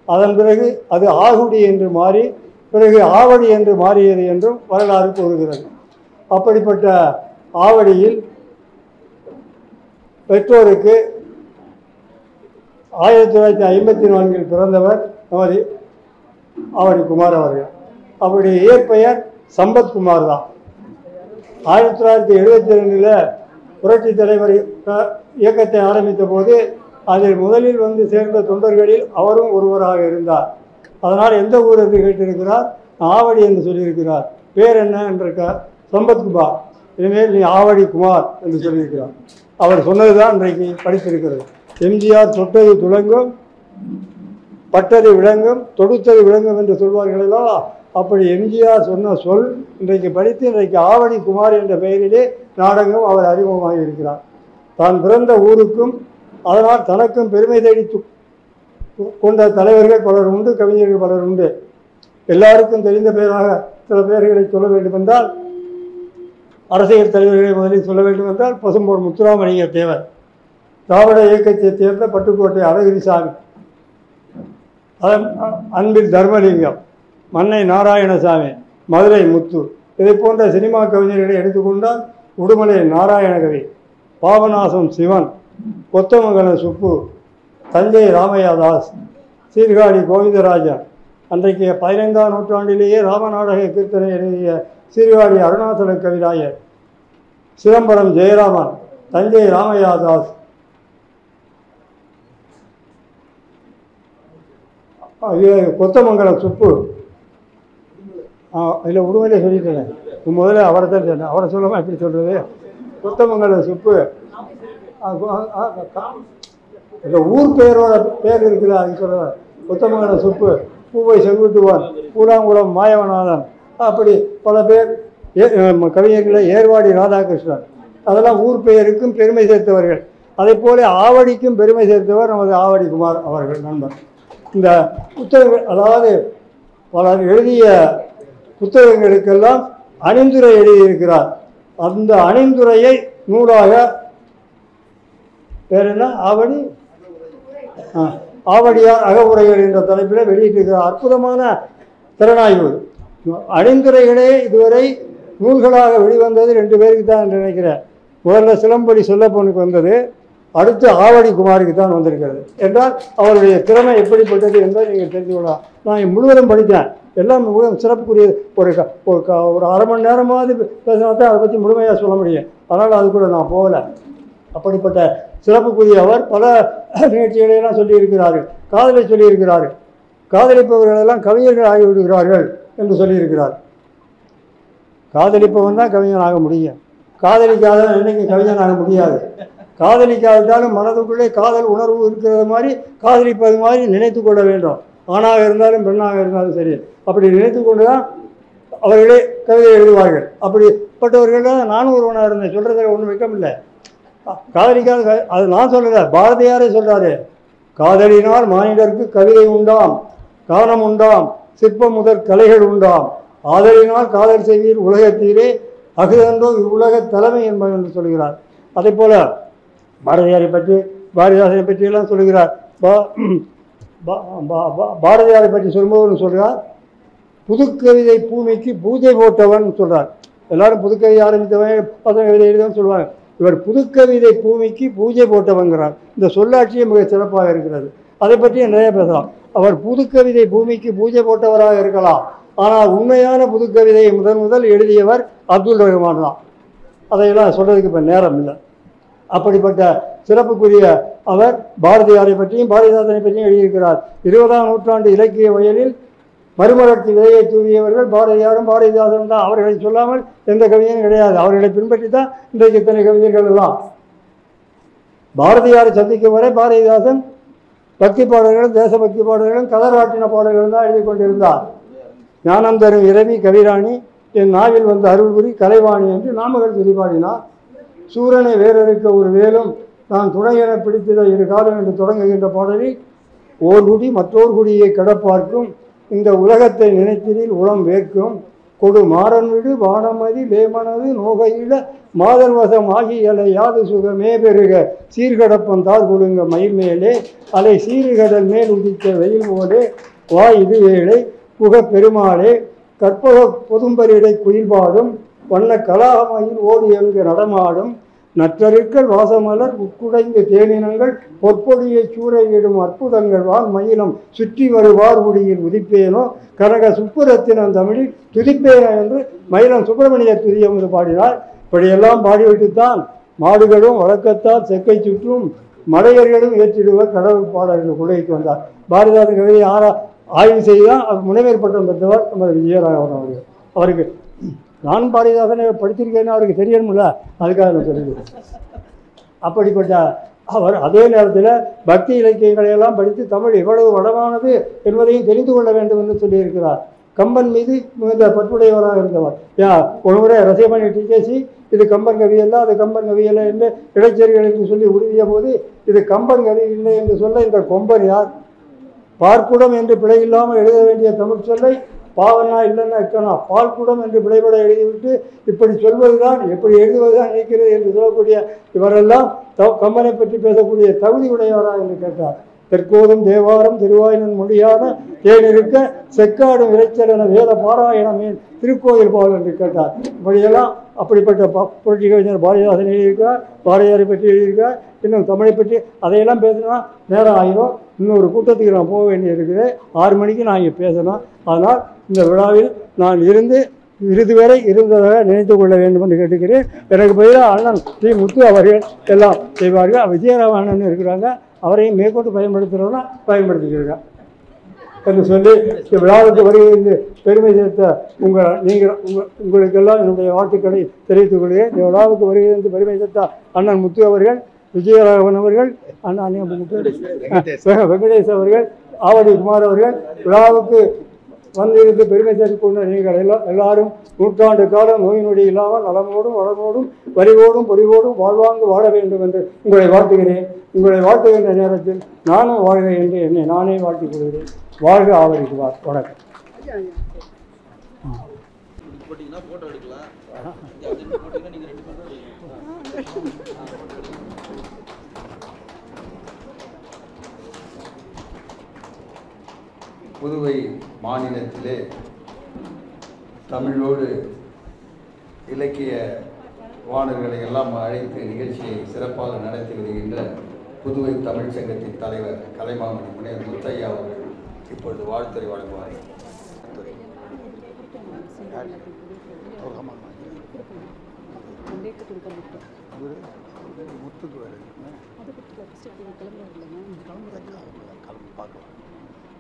அதன் பிறகு அது ஆகுடி என்று மாறி பிறகு ஆவடி என்று மாறியது என்றும் வரலாறு கூறுகிறது. அப்படிப்பட்ட ஆவடியில் பெற்றோருக்கு 1954 பிறந்தவர் நமது ஆவடி குமார் அவர்கள். அவருடைய இயற்பெயர் சம்பத்குமார் தான். 1972 புரட்சி தலைவர் இயக்கத்தை ஆரம்பித்த போது அதில் முதலில் வந்து சேர்ந்த தொண்டர்களில் அவரும் ஒருவராக இருந்தார். அதனால் எந்த ஊர் என்று கேட்டிருக்கிறார், ஆவடி என்று சொல்லியிருக்கிறார். பேர் என்ன என்ற சம்பத்குமார், இனிமேல் நீ ஆவடி குமார் என்று சொல்லியிருக்கிறார். அவர் சொன்னதுதான் இன்றைக்கு படித்திருக்கிறது. எம்ஜிஆர் தொட்டது துலங்கும், பட்டது விளங்கும், தொடுத்தது விளங்கும் என்று சொல்வார்களா, அப்படி எம்ஜிஆர் சொன்ன சொல் இன்றைக்கு படித்து இன்றைக்கு ஆவடி குமார் என்ற பெயரிலே நாடகம் அவர் அறிமுகமாக இருக்கிறார். தான் பிறந்த ஊருக்கும் அதனால் தனக்கும் பெருமை தேடி கொண்ட தலைவர்கள் பலர் உண்டு, கவிஞர்கள் பலர் உண்டு. எல்லாருக்கும் தெரிந்த பெயராக சில பெயர்களை சொல்ல வேண்டும் என்றால், அரசியல் தலைவர்களை முதலில் சொல்ல வேண்டும் என்றால் பசும்பொன் முத்துராமலிங்க தேவர், திராவிட இயக்கத்தைச் சேர்ந்த பட்டுக்கோட்டை அழகிரிசாமி, அன்பில் தர்மலிங்கம், மன்னை நாராயணசாமி, மதுரை முத்து, இதை போன்ற சினிமா கவிஞர்களை எடுத்துக்கொண்டால் உடுமலை நாராயணகவி, பாபநாசம் சிவன், கொத்தமங்கலம் சுப்பு, தஞ்சை ராமையாதாஸ், சீர்காழி கோவிந்தராஜன், அன்றைக்கு 15ஆம் நூற்றாண்டிலேயே ராமநாடக கீர்த்தனை எழுதிய சீர்காழி அருணாசல கவிராயர், சிதம்பரம் ஜெயராமன், தஞ்சை ராமையாதாஸ், கொத்தமங்கலம் சுப்பு, இல்லை உடுமலையே சொல்லிட்டேன், முதல்ல அவரை தான் சொன்னேன், அவரை சொல்லாமல் எப்படி சொல்கிறது, கொத்தமங்கலம் சுப்பு, இந்த ஊர் பெயரோட பேர் இருக்குது, அது சொல்கிறார். கொத்தமங்கலம் சுப்பு, பூவை செங்குட்டுவான், பூலாங்குளம் மாயவநாதன், அப்படி பல பேர் கவிஞர்களை, ஏர்வாடி ராதாகிருஷ்ணன், அதெல்லாம் ஊர் பெயருக்கும் பெருமை சேர்த்தவர்கள். அதே போல ஆவடிக்கும் பெருமை சேர்த்தவர் நமது ஆவடி குமார் அவர்கள் நண்பர். இந்த புத்தகங்கள், அதாவது பலர் எழுதிய புத்தகங்களுக்கெல்லாம் அணிந்துரை எழுதியிருக்கிறார். அந்த அணிந்துரையை நூலாக பேர் என்ன, ஆவடியார் அகவுரைகள் என்ற தலைப்பில் வெளியிட்டிருக்கிறார். அற்புதமான திறனாய்வு. அணிந்துரைகளே இதுவரை நூல்களாக வெளிவந்தது 2 பேருக்கு தான் என்று நினைக்கிறேன். முதல்ல சிலம்படி சொல்லப்பனுக்கு வந்தது, அடுத்து ஆவடி குமாருக்கு தான் வந்திருக்கிறது. என்றால் அவருடைய திறமை எப்படிப்பட்டது என்பதை நீங்கள் தெரிந்து கொள்ளலாம். நான் முழுவதும் படித்தேன், எல்லாம் சிறப்புக்குரிய ஒரு அரை மணி நேரமாவது பேசினா தான் அதை பற்றி முழுமையாக சொல்ல முடியும். அதனால் அது கூட நான் போகலை. அப்படிப்பட்ட சிறப்புக்குரிய அவர் பல நிகழ்ச்சிகளையெல்லாம் சொல்லியிருக்கிறார்கள். காதலை சொல்லியிருக்கிறார்கள். காதலிப்பவர்களெல்லாம் கவிஞர்கள் ஆகிவிடுகிறார்கள் என்று சொல்லியிருக்கிறார். காதலிப்பவன் தான் கவிஞனாக முடியும், காதலிக்காதவன் என்னைக்கு கவிஞனாக முடியாது. காதலிக்காவிட்டாலும் மனதுக்குள்ளே காதல் உணர்வு இருக்கிறது மாதிரி காதலிப்பது மாதிரி நினைத்து கொள்ள வேண்டும். ஆணாக இருந்தாலும் பெண்ணாக இருந்தாலும் சரி, அப்படி நினைத்து கொண்டு தான் அவர்களே கவிதை எழுதுவார்கள். அப்படிப்பட்டவர்கள் தான் நானும் ஒருவனாக இருந்தேன், சொல்கிறதுல ஒன்றும் வெட்கமில்லை. காதலிக்காத அது நான் சொல்லலை, பாரதியாரே சொல்கிறாரு, காதலினால் மானிடருக்கு கவிதை உண்டாம், கானம் உண்டாம், சிற்பம் முதற் கலைகள் உண்டாம், ஆதலினால் காதல் செய்வீர் உலகத்தீரே அகுதன்றோ இவ்வுலக தலைமை என்பது என்று சொல்கிறார். அதே போல பாரதியாரை பற்றி, பாரதிதாசனை பற்றியெல்லாம் சொல்கிறார். பாரதியாரை பற்றி சொல்லும்போது சொல்கிறார், புதுக்கவிதை பூமிக்கு பூஜை போட்டவன் சொல்கிறார். எல்லாரும் புதுக்கவிதை ஆரம்பித்தவன் பசங்க கவிதை எழுதவன் சொல்லுவாங்க. இவர் புதுக்கவிதை பூமிக்கு பூஜை போட்டவங்கிறார். இந்த சொல்லாட்சியே மிக சிறப்பாக இருக்கிறது. அதை பற்றி நிறைய பேசலாம். அவர் புதுக்கவிதை பூமிக்கு பூஜை போட்டவராக இருக்கலாம், ஆனால் உண்மையான புதுக்கவிதையை முதல் எழுதியவர் அப்துல் ரஹ்மான் தான். அதையெல்லாம் சொல்றதுக்கு இப்போ நேரம் இல்லை. அப்படிப்பட்ட சிறப்புக்குரிய அவர் பாரதியாரை பற்றியும் பாரதிதாசனை பற்றியும் எழுதியிருக்கிறார். 20ஆம் நூற்றாண்டு இலக்கிய வயலில் மறுமலர்ச்சி விதையை தூவியவர்கள் பாரதியாரும் பாரதிதாசனும் தான். அவர்களை சொல்லாமல் எந்த கவிதையும் கிடையாது. அவர்களை பின்பற்றி தான் இன்றைக்கு இத்தனை கவிதைகள் எல்லாம். பாரதியாரை சந்திக்கும் வரை பாரதிதாசன் பக்தி பாடல்களும் தேசபக்தி பாடல்களும் கதராட்டின பாடல்களும் தான் எழுதி கொண்டிருந்தார். ஞானம் தரும் இரவி கவிராணி என் நாவில் வந்த அருள்புரி கலைவாணி என்று நாமகள் சொல்லி பாடினார். சூரனை வேறறுக்க ஒரு வேலும் நான் துணை என பிடித்திட இரு காலம் என்று தொடங்குகின்ற பாடலில் ஓர் குடி மற்றோர் குடியை கடப்பார்க்கும் இந்த உலகத்தை நினைத்தினில் உளம் வேர்க்கும் கொடு மாறன் விடு வானமதி லேமனது நோகையில மாதர் வசம் ஆகியலை யாது சுகமே பெருக சீர்கடப்பம் தார் கொடுங்க மயில் மேலே அலை சீர்கடல் மேல் உதித்த வெயில் போலே வா இது வேளை புக பெருமாளே கற்பக பொதும்பரிடை குயில்பாடும் வண்ண கலாமயில் ஓடி எங்கு நடமாடும் நற்றருக்கள் வாசமலர் உட்குடைந்து தேனினங்கள் பொற்பொடியை சூறையிடும் அற்புதங்கள் வான் மயிலம் சுற்றி வருவார் குடியில் உதிப்பேனோ கனக சுப்புரத்தினம் தமிழில் துதிப்பேனோ என்று மயிலம் சுப்பிரமணியர் துதியம் என்று பாடினார். இப்படியெல்லாம் பாடிவிட்டுத்தான் மாடுகளும் வழக்கத்தால் செக்கை சுற்றும் மடையர்களும் ஏற்றிடுவர் கடவுள் பாடல்கள் கொள்கைக்கு வந்தார். பாரதிதாசன் கவிதை ஆய்வு செய்துதான் அவர் முனைவர் பட்டம் பெற்றவர் நமது விஜயராகவன் அவர்கள். அவருக்கு நான் பாரதிதாசனை படித்திருக்கேன்னு அவருக்கு தெரியணும்ல, அதுக்காக நான் சொல்லிக்கிறேன். அப்படிப்பட்ட அவர் அதே நேரத்தில் பக்தி இலக்கியங்களை எல்லாம் படித்து தமிழ் எவ்வளவு வளமானது என்பதையும் தெரிந்து கொள்ள வேண்டும் என்று சொல்லியிருக்கிறார். கம்பன் மீது மிகுந்த பற்றுடையவராக இருந்தவர். ஒரு முறை ரசிகமணி டிகேசி இது கம்பன் கவி அல்ல, அது கம்பன் கவி அல்ல என்று இடைச்செறிகள் என்று சொல்லி உருவிய போது இது கம்பன் கவி இல்லை என்று சொல்ல இந்த கொம்பன் யார்? பார்க்குடம் என்று பிழை இல்லாமல் எழுத வேண்டிய தமிழ் சொல்லை பாவனா இல்லைன்னா இருக்கணும் பால்குடம் என்று பிழைபட எழுதிவிட்டு இப்படி சொல்வதுதான் எப்படி எழுதுவதுதான் நினைக்கிறது என்று சொல்லக்கூடிய இவரெல்லாம் கம்பனை பற்றி பேசக்கூடிய தகுதி உடையவரா என்று கேட்டார். தெற்கோதும் தேவாரம் திருவாயினன் மொழியான ஏன் இருக்க செக்காடும் இறைச்சல் என வேத பாராயணம் ஏன் திருக்கோயில் பால் என்று கேட்டார். இப்படியெல்லாம் அப்படிப்பட்ட புரட்சி கவிஞர் பாரதிதாசன் எழுதியிருக்கிறார். பாரதியாரை பற்றி எழுதியிருக்கிறார். இன்னும் தமிழை பற்றி அதையெல்லாம் பேசினா நேரம் ஆயிரும். இன்னொரு கூட்டத்துக்கு நான் போக வேண்டியிருக்குது. 6 மணிக்கு நான் இங்கே பேசணும். அதனால் இந்த விழாவில் நான் இருந்து இறுதி வரை இருந்ததாக நினைத்து கொள்ள வேண்டும் என்று கேட்டுக்கிறேன். எனக்கு பதிலாக அண்ணன் டி முத்து அவர்கள் எல்லாம் செய்வார்கள். விஜயராம அண்ணன் இருக்கிறாங்க, அவரையும் மேற்கொண்டு பயன்படுத்துகிறோன்னா பயன்படுத்திக்கிறேன் என்று சொல்லி இந்த விழாவுக்கு வருகின்ற பெருமை சேர்த்த உங்களுக்கெல்லாம் என்னுடைய வாழ்த்துக்களை தெரிவித்துக் கொள்கிறேன். இந்த விழாவுக்கு வருகின்ற பெருமை சேர்த்த அண்ணன் முத்து அவர்கள், விஜயராகவன் அவர்கள், வெங்கடேஷ் அவர்கள், ஆவடி குமார் அவர்கள், விழாவுக்கு வந்திருந்து பெருமை சேர்த்துக்கொண்ட நீங்கள் எல்லாரும் நூற்றாண்டு காலம் நோய் நொடி இல்லாமல் நலமோடும் வளமோடும் வரிவோடும் பொறிவோடும் வாழ்வாங்கு வாழ வேண்டும் என்று உங்களை வாழ்த்துகிறேன். உங்களை வாழ்த்துகின்ற நேரத்தில் நானும் வாழ்க என்று என்னை நானே வாழ்த்திக் கொள்கிறேன். வாழ்க ஆவடி குமார். வணக்கம். புதுவை மாநிலத்திலே தமிழோடு இலக்கிய வாணர்களை எல்லாம் அழைத்து நிகழ்ச்சியை சிறப்பாக நடத்தி வருகின்ற புதுவை தமிழ் சங்கத்தின் தலைவர் கலைமாமணி முனைவர் முத்தையா அவர்கள் இப்பொழுது வாழ்த்துரை வழங்குவார்.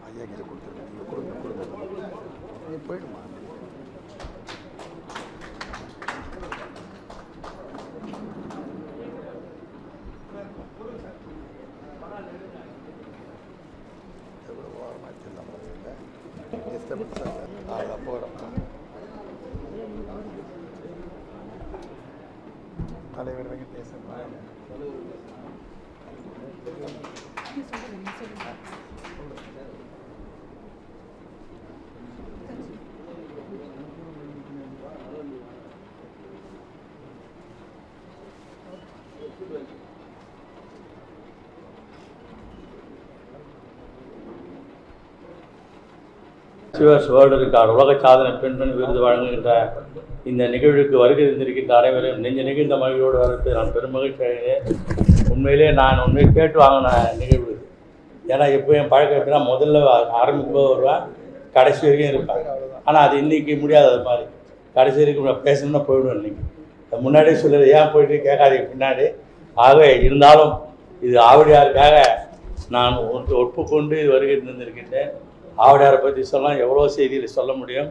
ஐயா கிட்ட கொடுத்துருக்கேன், நீங்கள் கொடுங்க போயிடுமா. தலைவர் வெங்கடேசன் சிவர்ஸ் வேர்ல்டு ரெக்கார்டு உலக சாதனை பெண்மணி விருது வழங்குகின்ற இந்த நிகழ்வுக்கு வருகை இருந்திருக்கின்ற அனைவரும் நெஞ்ச நிகழ்ந்த மகிழ்வோடு வரது நான் பெருமகிழ்ச்சி அடைகிறேன். உண்மையிலே நான் உண்மையை கேட்டு வாங்கின நிகழ்வு. ஏன்னா இப்போ என் பழக்கம் எப்படின்னா முதல்ல ஆரம்பிக்கும்போது வருவேன், கடைசி வரைக்கும் இருப்பேன். ஆனால் அது இன்றைக்கி முடியாது. அது மாதிரி கடைசி வரைக்கும் பேசணும்னா போயிடுவேன். இன்றைக்கி முன்னாடியே சொல்லுறது ஏன் போயிட்டு கேட்காதீங்க பின்னாடி. ஆகவே இருந்தாலும் இது ஆவடியாருக்காக நான் ஒப்புக்கொண்டு இது வருகை தந்திருக்கின்றேன். ஆவடியாரை பற்றி சொன்னால் எவ்வளோ செய்தியில் சொல்ல முடியும்.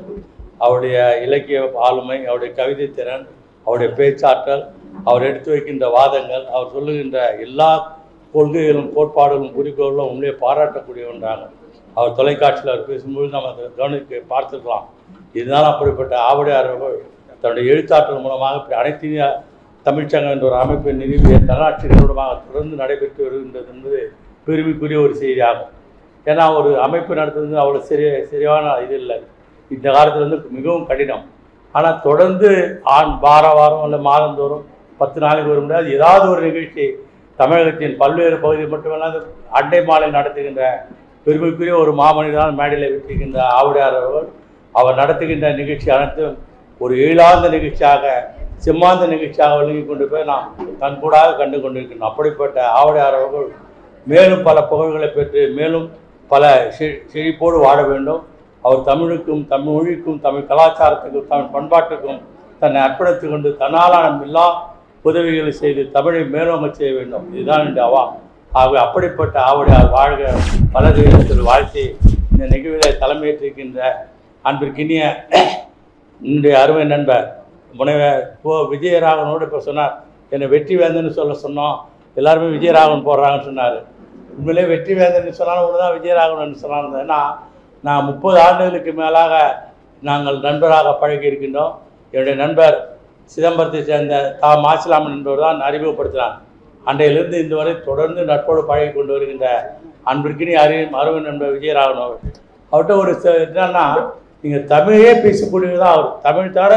அவருடைய இலக்கிய ஆளுமை, அவருடைய கவிதை திறன், அவருடைய பேச்சாற்றல், அவர் எடுத்து வைக்கின்ற வாதங்கள், அவர் சொல்லுகின்ற எல்லா கொள்கைகளும் கோட்பாடுகளும் குறிக்கோளும் உண்மையை பாராட்டக்கூடிய ஒன்றாங்க. அவர் தொலைக்காட்சியில் அவர் பேசும்போது நம்ம அதை கவனிக்க பார்த்துக்கலாம். இருந்தாலும் அப்படிப்பட்ட ஆவடியார்கள் தன்னுடைய எழுத்தாற்றல் மூலமாக இப்படி அனைத்து இந்திய தமிழ்ச்சங்கம் என்ற ஒரு அமைப்பை நிறுவிய தன்னாட்சி நிறுவனமாக தொடர்ந்து நடைபெற்று வருகின்றது என்பது பெருமைக்குரிய ஒரு செய்தியாகும். ஏன்னா ஒரு அமைப்பு நடத்துறது அவ்வளோ சரியான இது இல்லை. இந்த காலத்தில் வந்து மிகவும் கடினம். ஆனால் தொடர்ந்து வாரம் இல்லை மாதந்தோறும் 10 நாளைக்கு வர முடியாது ஏதாவது ஒரு நிகழ்ச்சி தமிழகத்தின் பல்வேறு பகுதி மட்டுமல்லாது அண்டை மாலை நடத்துகின்ற பெருமைக்குரிய ஒரு மாமனிதனால் மேடையில் விட்டிருக்கின்ற ஆவடியார் அவர்கள் அவர் நடத்துகின்ற நிகழ்ச்சி அனைத்தும் ஒரு எழிலார்ந்த நிகழ்ச்சியாக செம்மாந்த நிகழ்ச்சியாக விளங்கி கொண்டு போய் நாம் கண்கூடாக கண்டு கொண்டிருக்கின்றோம். அப்படிப்பட்ட ஆவடியார் அவர்கள் மேலும் பல புகழ்களை பெற்று மேலும் பல செழிப்போடு வாழ வேண்டும். அவர் தமிழுக்கும் தமிழ் மொழிக்கும் தமிழ் கலாச்சாரத்துக்கும் தமிழ் பண்பாட்டுக்கும் தன்னை அர்ப்பணித்து கொண்டு தன்னாலான எல்லா உதவிகளை செய்து தமிழை மேலோங்க செய்ய வேண்டும். இதுதான் இந்த அவா. ஆகவே அப்படிப்பட்ட ஆவடியார் வாழ்க வலது இடத்தில் வாழ்த்தி இந்த நிகழ்விலை தலைமையேற்றிருக்கின்ற அன்பிற்கினிய என்னுடைய அருமை நண்பர் முனைவர் விஜயராகவனோடு இப்போ சொன்னார், என்னை வெற்றி வேந்தன்னு சொன்னோம், எல்லாருமே விஜயராகவன் போடுறாங்கன்னு சொன்னார். உண்மையிலே வெற்றி வேந்தன்னு சொன்னாலும் ஒன்று தான் விஜயராகவன் சொன்னாங்க. ஏன்னா நான் 30 ஆண்டுகளுக்கு மேலாக நாங்கள் நண்பராக பழகி இருக்கின்றோம். என்னுடைய நண்பர் சிதம்பரத்தை சேர்ந்த மாசிலாமன் என்பவர் தான் அறிமுகப்படுத்தினார். அன்றையிலிருந்து இந்த வரை தொடர்ந்து நட்போடு பழகி கொண்டு வருகின்ற அன்பிற்கினி அருமை நண்பர் விஜயராகவன் அவர். அவர்கிட்ட ஒரு என்னன்னா, நீங்கள் தமிழே பேசக்கூடியதான் அவர். தமிழ் தவிர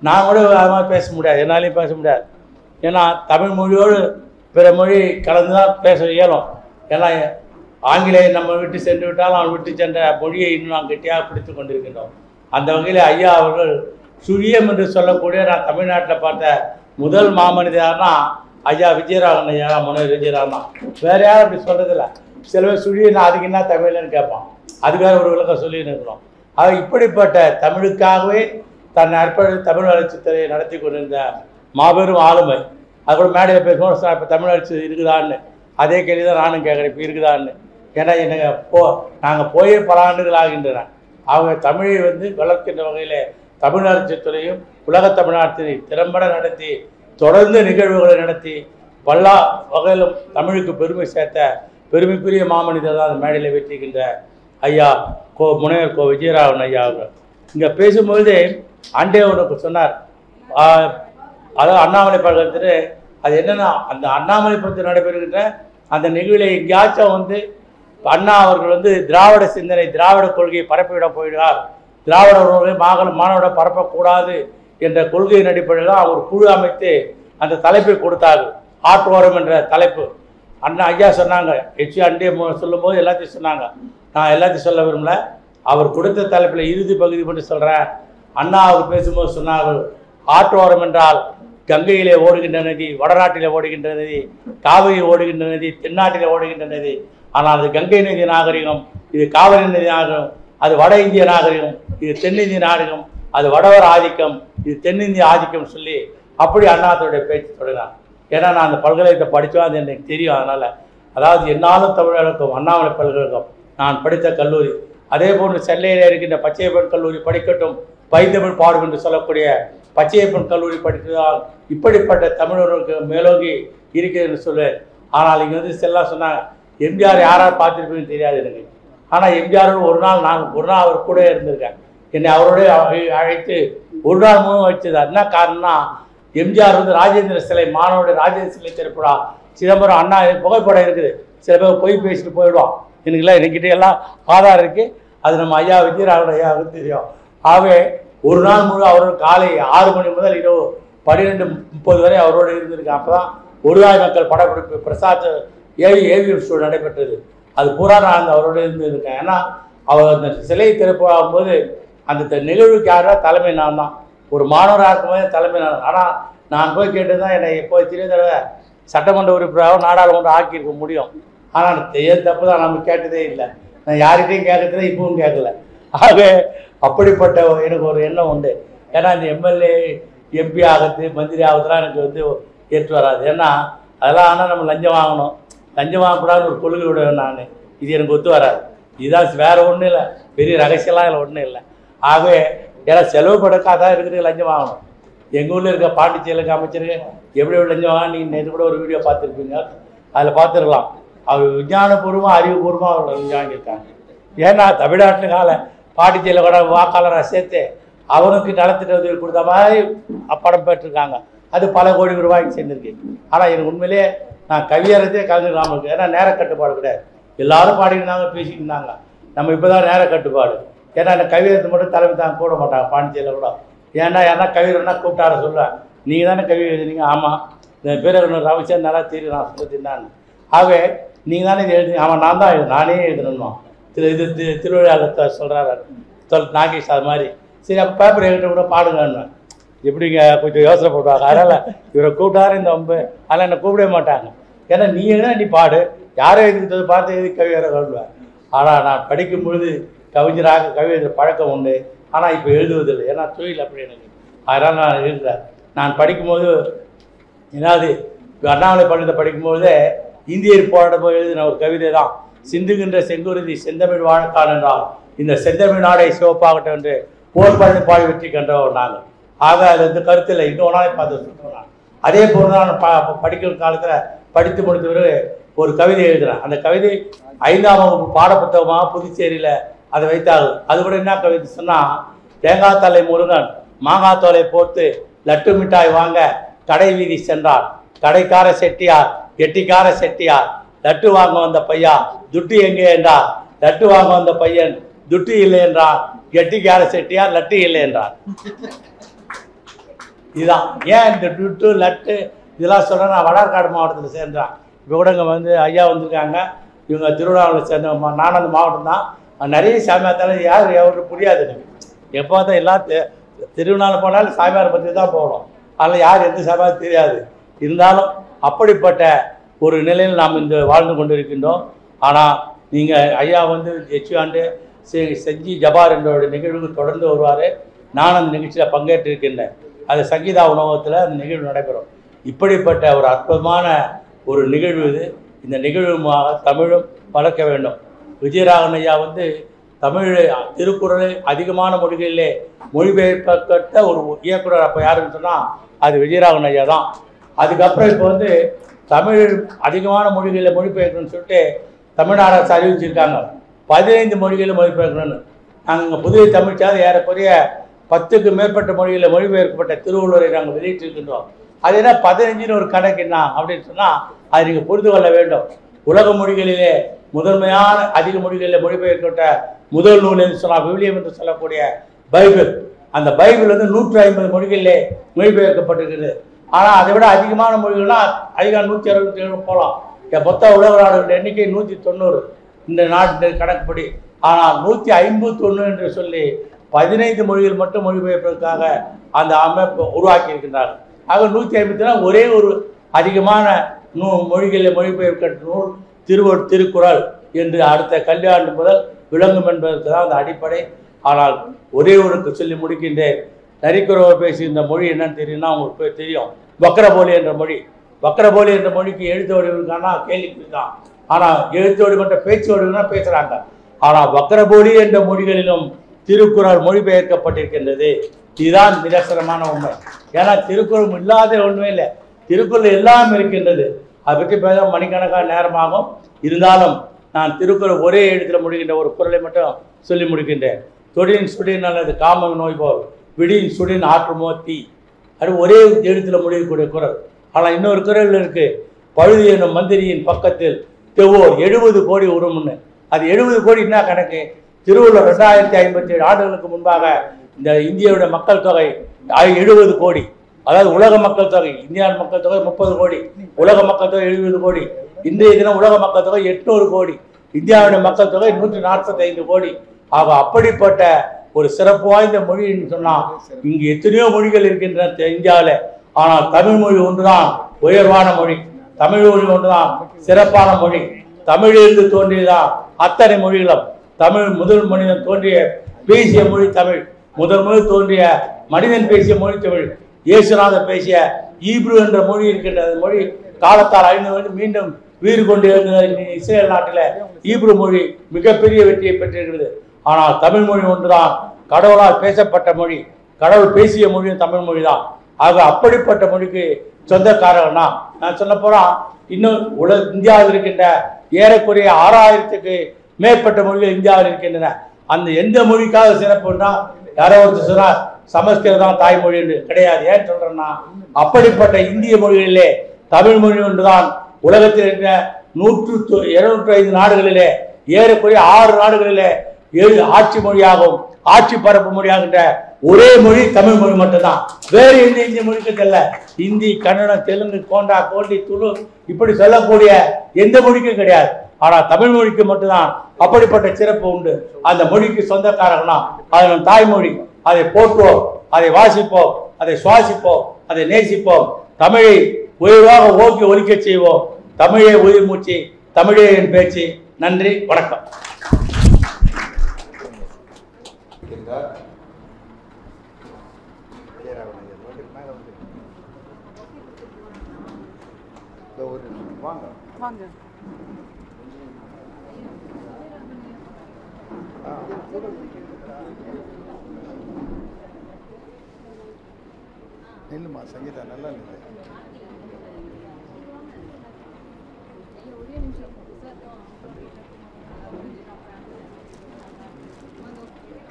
நான் கூட அது மாதிரி பேச முடியாது, என்னாலையும் பேச முடியாது. ஏன்னா தமிழ் மொழியோடு பிற மொழி கலந்து தான் பேச இயலும். ஏன்னா ஆங்கிலேயர் நம்ம விட்டு சென்று விட்டாலும் அவன் விட்டு சென்ற மொழியை இன்னும் நாம் கெட்டியாக பிடித்து கொண்டிருக்கின்றோம். அந்த வகையில் ஐயா அவர்கள் சுழியம் என்று சொல்லக்கூடிய நான் தமிழ்நாட்டில் பார்த்த முதல் மாமனிதர்னா ஐயா விஜயராகவன் ஐயா, முனைவர் விஜயராகவன் தான். வேறு யாரும் அப்படி சொல்கிறதில்ல. சில பேர் சுழியன்னா அதுக்கு என்ன தமிழ்னு கேட்பான், அதுக்காக ஒரு விளக்கம் சொல்லின்னு இருக்கிறோம். ஆக இப்படிப்பட்ட தமிழுக்காகவே தன்னை அர்ப்பணித்து தமிழ் வளர்ச்சித்துறையை நடத்தி கொண்டிருந்த மாபெரும் ஆளுமை. அது கூட மேடையில் பேசுவோம், இப்போ தமிழ் வளர்ச்சி இருக்குதான்னு அதே கேள்வி தான் நானும் கேட்குறேன், இப்போ இருக்குதான்னு. ஏன்னா எனக்கு நாங்கள் போயே பல ஆண்டுகள் ஆகின்றன. அவங்க தமிழை வளர்க்கின்ற வகையில் தமிழ் வளர்ச்சித்துறையும் உலக தமிழ்நாட்டை திறம்பட நடத்தி தொடர்ந்து நிகழ்வுகளை நடத்தி பல்லா வகையிலும் தமிழுக்கு பெருமை சேர்த்த பெருமைக்குரிய மாமனிதர் தான் அந்த மேடையில் வெற்றிக்கின்ற ஐயா முனைவர் விஜயராகவன் ஐயா அவர்கள். இங்கே பேசும்பொழுது அண்டே ஒன்று சொன்னார், அதாவது அண்ணாமலை பல்கலைக்கழகத்தில் அது என்னென்னா அந்த அண்ணாமலை பற்றி நடைபெறுகின்ற அந்த நிகழ்வில் எங்கேயாச்சும் அண்ணா அவர்கள் திராவிட சிந்தனை திராவிட கொள்கையை பரப்பிவிட போயிடுவார், திராவிட உணர்வை மாணவரை பரப்பக்கூடாது என்ற கொள்கையின் அடிப்படையில் தான் அவர் குழு அமைத்து அந்த தலைப்பை கொடுத்தார்கள். ஆற்றோரம் என்ற தலைப்பு அண்ணா ஐயா சொன்னாங்க. அண்டே சொல்லும்போது எல்லாத்தையும் சொன்னாங்க, நான் எல்லாத்தையும் சொல்ல விரும்பல. அவர் கொடுத்த தலைப்பில் இறுதி பகுதி மட்டும் சொல்கிறேன். அண்ணா அவர் பேசும்போது சொன்னார்கள், ஆற்றோரம் என்றால் கங்கையிலே ஓடுகின்ற நதி, வடநாட்டிலே ஓடுகின்ற நதி, காவிரி ஓடுகின்ற நதி, தென்னாட்டிலே ஓடுகின்ற நதி. ஆனால் அது கங்கை நதி நாகரிகம், இது காவிரி நதி நாகரிகம், அது வட இந்திய நாகரிகம், இது தென்னிந்திய நாகரிகம், அது வடவர் ஆதிக்கம், இது தென்னிந்திய ஆதிக்கம் சொல்லி அப்படி அண்ணாத்தோடைய பேச்சு தொடங்கினார். ஏன்னா நான் அந்த பல்கலைக்கழகத்தை படித்தோம், அது எனக்கு தெரியும். அதனால் அதாவது என்னாலும் தமிழகம் அண்ணாமலை பல்கலைக்கழகம் நான் படித்த கல்லூரி. அதே போன்று சென்னையில் இருக்கின்ற பச்சையப்பன் கல்லூரி படிக்கட்டும், பைந்தமிழ் பாடும் என்று சொல்லக்கூடிய பச்சையப்பன் கல்லூரி படித்ததால் இப்படிப்பட்ட தமிழர்களுக்கு மேலோங்கி இருக்கிறது சொல்லுவேன். ஆனால் இங்கே செல்லாம் சொன்னாங்க, எம்ஜிஆர் யாராவது பார்த்துருப்பீங்கன்னு தெரியாது எனக்கு. ஆனால் எம்ஜிஆரோடு ஒரு நாள் அவர் கூட இருந்திருக்கேன். என்னை அவரோட அழைத்து ஒரு நாள் மூலம் வச்சது. என்ன காரணம்னா, எம்ஜிஆர் ராஜேந்திர சிலை மாணவருடைய ராஜேந்திர சிலை திரைப்படா சிதம்பரம் அண்ணா புகைப்படம் இருக்குது. சில பேர் போய் பேசிட்டு போயிடுவான். எனக்குலாம் என்கிட்ட எல்லாம் ஆதாரம் இருக்குது. அது நம்ம ஐயா விஜயராகவன் ஐயாவுக்கு தெரியும். ஆகவே ஒரு நாள் முழு அவரோட காலை 6 மணி முதல் இரவு 12:30 வரை அவரோடு இருந்திருக்கேன். அப்போ தான் ஒருதாய் மக்கள் படப்பிடிப்பு பிரசாத் ஏவிஎம் ஷோ நடைபெற்றது. அது பூரா நான் அவரோடு இருந்திருக்கேன். ஏன்னா அவர் அந்த சிலையை திறப்பாகும்போது அந்த நிகழ்வுக்கு யாரா தலைமை நான் தான், ஒரு மாணவராக இருக்கும்போது தலைமை நான். ஆனால் நான் போய் கேட்டு தான் என்னை எப்போது சிறிய தடவை சட்டமன்ற உறுப்பினராக நாடாளுமன்றம் ஆக்கியிருக்க முடியும். ஆனால் ஏன் தப்பு தான் நம்ம கேட்டதே இல்லை. நான் யார்கிட்டையும் கேட்கறதே இப்பவும் கேட்கல. ஆகவே அப்படிப்பட்ட எனக்கு ஒரு எண்ணம் உண்டு. ஏன்னா இந்த எம்எல்ஏ எம்பி ஆகிறது மந்திரி ஆகுதுலாம் எனக்கு ஏற்று வராது. ஏன்னா அதெல்லாம் ஆனால் நம்ம லஞ்சம் வாங்கணும், லஞ்சம் வாங்கக்கூடாதுன்னு ஒரு கொள்கையோட நான் இது எனக்கு ஒத்து வராது. இதுதான் வேற ஒன்றும் இல்லை, பெரிய ரகசியம்லாம் இதில் ஒன்றும் இல்லை. ஆகவே ஏன்னா செலவு படக்காதான் இருக்குது லஞ்சம் வாங்கணும். எங்கள் ஊரில் இருக்க பாண்டிச்சேரியில் அமைச்சருக்கு எப்படி லஞ்சம் வாங்க நீங்கள் நேற்று கூட ஒரு வீடியோ பார்த்துருப்பீங்க, அதில் பார்த்துருக்கலாம். அவர் விஞ்ஞானபூர்வமாக அறிவுபூர்வமாக அவர் லஞ்சம் வாங்கியிருக்காங்க. ஏன்னா தமிழ்நாட்டில் கால பாண்டிச்சேரியில் கூட வாக்காளராக சேர்த்து அவனுக்கு நலத்திட்ட உதவி கொடுத்த மாதிரி படம் பெற்றிருக்காங்க. அது பல கோடி ரூபாய்க்கு சேர்ந்துருக்கு. ஆனால் எனக்கு உண்மையிலே நான் கவியரசே கலைஞர் ராமனுக்கு, ஏன்னா நேர கட்டுப்பாடு கிடையாது. எல்லாரும் பாடிக்கிட்டாங்க, பேசிக்கிட்டு இருந்தாங்க. நம்ம இப்போ தான் நேர கட்டுப்பாடு. ஏன்னா அந்த கவியரசு மட்டும் தலைமை தான் கூட மாட்டாங்க பாண்டிச்சேரியில் கூட. ஏன்னா யாரா கவியர்னா கூப்பிட்டார சொல்லுவேன், நீங்கள் தானே கவி எழுதுனீங்க. ஆமாம், இந்த பேரறிஞர் ரவிச்சந்திரன் நல்லா தெரியும், நான் சொல்லியிருந்தான்னு. ஆகவே நீங்கள் தானே இது எழுதுனீங்க. ஆமாம், நான் தான் நானே எழுதணும். இது திருவிழாவில் சொல்கிறாரு நாகேஷ், அது மாதிரி. சரி, அப்போ பேப்பர் என்கிட்ட கூட பாடுங்கன்னு எப்படிங்க கொஞ்சம் யோசனை போடுவாங்க. அதனால் இவரை கூப்பிட்டாரு இந்த வம்பு, அதனால் என்னை கூப்பிடவே மாட்டாங்க. ஏன்னா நீ எழுத நீ பாடு, யாரும் எழுதிக்கிட்டது பார்த்து எழுதி கவியரை சொல்லுவேன். ஆனால் நான் படிக்கும் பொழுது கவிஞராக கவி எழுதுகிற பழக்கம் உண்டு. ஆனால் இப்போ எழுதுவதில்லை, ஏன்னா தொழில் அப்படி எனக்கு. அதனால் நான் எழுதுறேன். நான் படிக்கும்போது ஏதாவது அண்ணாமலை பள்ளியில் படிக்கும்போதே இந்தியர் போராட்டம் எழுதின ஒரு கவிதை தான், சிந்துகின்ற செங்குருதி செந்தமிழ் வாழக்கான் என்றால் இந்த செந்தமிழ் நாடை சிவப்பாகட்டும் என்று போர் பழனி பாடி வெற்றி கண்டவர் நாங்கள். ஆக அது இந்த கருத்தில் இன்னொரு நாளை பார்த்து சொல்லுவேன். அதே போல் தான் நான் படிக்கிற காலத்தில் படித்து முடித்தவர் ஒரு கவிதை எழுதுகிறேன். அந்த கவிதை 5ஆம் வகுப்பு பாடப்புத்தகமாக புதுச்சேரியில் அதை வைத்தார்கள். அது கூட என்ன கவிதை சொன்னால், தேங்காய் தலை முருகன் மாங்காய் தோலை போட்டு லட்டு மிட்டாய் வாங்க கடை வீதி சென்றார். கடைக்கார செட்டியார் கெட்டிக்கார செட்டியார் லட்டு வாங்க வந்த பையா துட்டு எங்கே என்றார். லட்டு வாங்க வந்த பையன் துட்டு இல்லை என்றார். கெட்டிக்கார செட்டியார் லட்டு இல்லை என்றார். இதுதான் ஏன் இந்த துட்டு லட்டு இதெல்லாம் சொல்கிறேன். நான் வடார்காடு மாவட்டத்தில் சேர்ந்தேன். இப்போ கூட இங்கே வந்து ஐயா வந்திருக்காங்க, இவங்க திருவண்ணாமலை சேர்ந்த. நானும் அந்த மாவட்டம் தான். நிறைய சாமியாத்தால யார் எவருக்கு புரியாது எனக்கு. எப்போ தான் எல்லாம் திருவண்ணாமலை போனாலும் சாமியாரை பற்றி தான் போகணும். அதில் யார் எந்த சாமியாரும் தெரியாது. இருந்தாலும் அப்படிப்பட்ட ஒரு நிலையில் நாம் இந்த வாழ்ந்து கொண்டு இருக்கின்றோம். ஆனால் நீங்கள் ஐயா வந்து எச்ஆண்டு செஞ்சி ஜபார் என்ற நிகழ்வுக்கு தொடர்ந்து வருவார். நான் அந்த நிகழ்ச்சியில் பங்கேற்றிருக்கின்றேன். அது சங்கீதா உணவகத்தில் அந்த நிகழ்வு நடைபெறும். இப்படிப்பட்ட ஒரு அற்புதமான ஒரு நிகழ்வு இது. இந்த நிகழ்வுமாக தமிழும் வளர்க்க வேண்டும். விஜயராகவன் ஐயா வந்து தமிழ் திருக்குறளை அதிகமான மொழிகளிலே மொழிபெயர்க்கப்பட்ட ஒரு இயக்குனர் அப்போ யாருன்னு சொன்னால் அது விஜயராகவன் ஐயா தான். அதுக்கப்புறம் இப்போ வந்து தமிழ் அதிகமான மொழிகளில் மொழிபெயர்க்கணும்னு சொல்லிட்டு தமிழ்நாடு அரசு அறிவிச்சிருக்காங்க. 15 மொழிகளில் மொழிபெயர்க்கணும்னு. நாங்கள் இங்கே புதிய தமிழ்ச்சார் ஏறக்குறைய 10க்கு மேற்பட்ட மொழிகளில் மொழிபெயர்க்கப்பட்ட திருவள்ளுவரை நாங்கள் வெளியிட்டிருக்கின்றோம். அது என்ன 15ன்னு ஒரு கணக்கு என்ன அப்படின்னு சொன்னால் அதை நீங்கள் புரிந்து கொள்ள வேண்டும். உலக மொழிகளிலே முதன்மையான அதிக மொழிகளில் மொழிபெயர்க்கப்பட்ட முதல் நூல் என்று சொன்னால் விவிலியம் என்று சொல்லக்கூடிய பைபிள். அந்த பைபிள் வந்து 150 மொழிகளிலே மொழிபெயர்க்கப்பட்டிருக்கிறது. ஆனால் அதை விட அதிகமான மொழிகள்லாம் அதிகம் 167 போகலாம். மொத்த உலக நாடுகளுடைய எண்ணிக்கை 190 இந்த நாட்டு கணக்குப்படி. ஆனால் 151 என்று சொல்லி 15 மொழிகள் மட்டும் மொழிபெயர்ப்பதற்காக அந்த அமைப்பு உருவாக்கி இருக்கின்றார்கள். ஆக 150 ஒரே ஒரு அதிகமான மொழிகளில் மொழிபெயர்க்கப்பட்ட நூல் திருக்குறள் என்று அடுத்த கல்வியாண்டு முதல் விளங்கும் என்பதற்கு தான் அந்த அடிப்படை. ஆனால் ஒரே ஒருக்கு சொல்லி முடிக்கின்றேன். நரிக்குறவர் பேசுகின்ற மொழி என்னன்னு தெரியும்னா உங்களுக்கு தெரியும், வக்கரபோலி என்ற மொழி. வக்கரபோலி என்ற மொழிக்கு எழுத்து வடிவுக்கான கேள்வி தான். ஆனால் எழுத்து வடிவற்ற பேச்சு வடிவுனா பேசுகிறாங்க. ஆனால் வக்கரபோலி என்ற மொழிகளிலும் திருக்குறள் மொழிபெயர்க்கப்பட்டிருக்கின்றது. இதுதான் நிதர்சனமான உண்மை. ஏன்னா திருக்குறள் இல்லாத ஒன்றுமே இல்லை, திருக்குறள் எல்லாம் இருக்கின்றது. அதை பற்றி பேச மணிக்கணக்கான நேரமாகும். இருந்தாலும் நான் திருக்குறள் ஒரே எழுத்தில் முடிக்கின்ற ஒரு குறளை மட்டும் சொல்லி முடிக்கின்றேன். தொடியின் சுடின் அல்லது காம நோய் போல் விடியின் சுடின் ஆற்றுமோ தீ. அது ஒரே எழுத்தில் முடியக்கூடிய குறள். ஆனால் இன்னொரு குறள் இருக்கு, பழுது என்னும் மந்திரியின் பக்கத்தில் தெவ்வோர் 70 கோடி உருமுன்னு. அது 70 கோடி என்ன கணக்கு? திருவள்ளுவர் 2057 ஆண்டுகளுக்கு முன்பாக இந்த இந்தியாவுடைய மக்கள் தொகை 70 கோடி. அதாவது உலக மக்கள் தொகை, இந்தியாவின் மக்கள் தொகை 30 கோடி, உலக மக்கள் தொகை 70 கோடி. இன்றைய தினம் உலக மக்கள் தொகை 800 கோடி, இந்தியாவுடைய மக்கள் தொகை 145 கோடி. ஆக அப்படிப்பட்ட ஒரு சிறப்பு வாய்ந்த மொழின்னு சொன்னால் இங்கு எத்தனையோ மொழிகள் இருக்கின்றன இந்தியாவில். ஆனால் தமிழ் மொழி ஒன்றுதான் உயர்வான மொழி, தமிழ் மொழி ஒன்றுதான் சிறப்பான மொழி. தமிழிலிருந்து தோன்றியதான் அத்தனை மொழிகளும். தமிழ் முதல் மனிதன் தோன்றிய பேசிய மொழி தமிழ். முதல் தோன்றிய மனிதன் பேசிய மொழி தமிழ். இயேசுநாதர் பேசிய ஈப்ரு என்ற மொழி இருக்கின்ற மொழி காலத்தால் அழிந்து மீண்டும் வீறு கொண்டு இஸ்ரேல் நாட்டில் ஈப்ரு மொழி மிகப்பெரிய வெற்றியை பெற்றிருக்கிறது. ஆனால் தமிழ் மொழி ஒன்றுதான் கடவுளால் பேசப்பட்ட மொழி, கடவுள் பேசிய மொழியும் தமிழ் மொழி தான். ஆக அப்படிப்பட்ட மொழிக்கு சொந்தக்காரர்கள்னா நான் சொல்ல போனா இன்னும் இந்தியாவில் இருக்கின்ற ஏறக்குறைய 6000க்கு மேற்பட்ட மொழிகள் இந்தியாவில் இருக்கின்றன. அந்த எந்த மொழிக்காக சிறப்புன்னா யாரோ ஒருத்தர் சொன்னார் சமஸ்கிருதம் தான் தாய்மொழி என்று. கிடையாது. ஏன் சொல்றேன்னா அப்படிப்பட்ட இந்திய மொழிகளிலே தமிழ் மொழி ஒன்றுதான் உலகத்தில் இருக்கிற 205 நாடுகளிலே ஏறக்குறைய 6 நாடுகளிலே 7 ஆட்சி மொழியாகும், ஆட்சி பரப்பு மொழியாகின்ற ஒரே மொழி தமிழ் மொழி மட்டும்தான். வேறு எந்த இந்திய மொழிக்கு தெரியல. ஹிந்தி, கன்னடம், தெலுங்கு, கோண்டா, கோண்டி, துளு இப்படி சொல்லக்கூடிய எந்த மொழிக்கும் கிடையாது. ஆனால் தமிழ் மொழிக்கு மட்டும்தான் அப்படிப்பட்ட சிறப்பு உண்டு. அந்த மொழிக்கு சொந்தக்காரர்களா அது நம் தாய்மொழி. அதை போற்றுவோம், அதை வாசிப்போம், அதை சுவாசிப்போம், அதை நேசிப்போம். தமிழை உயிராக ஓக்கி ஒலிக்க செய்வோம். தமிழே உயிர் மூச்சு, தமிழே என் பேச்சு. நன்றி, வணக்கம். நில்லுமா சங்கீதா, நல்லா நில்லு.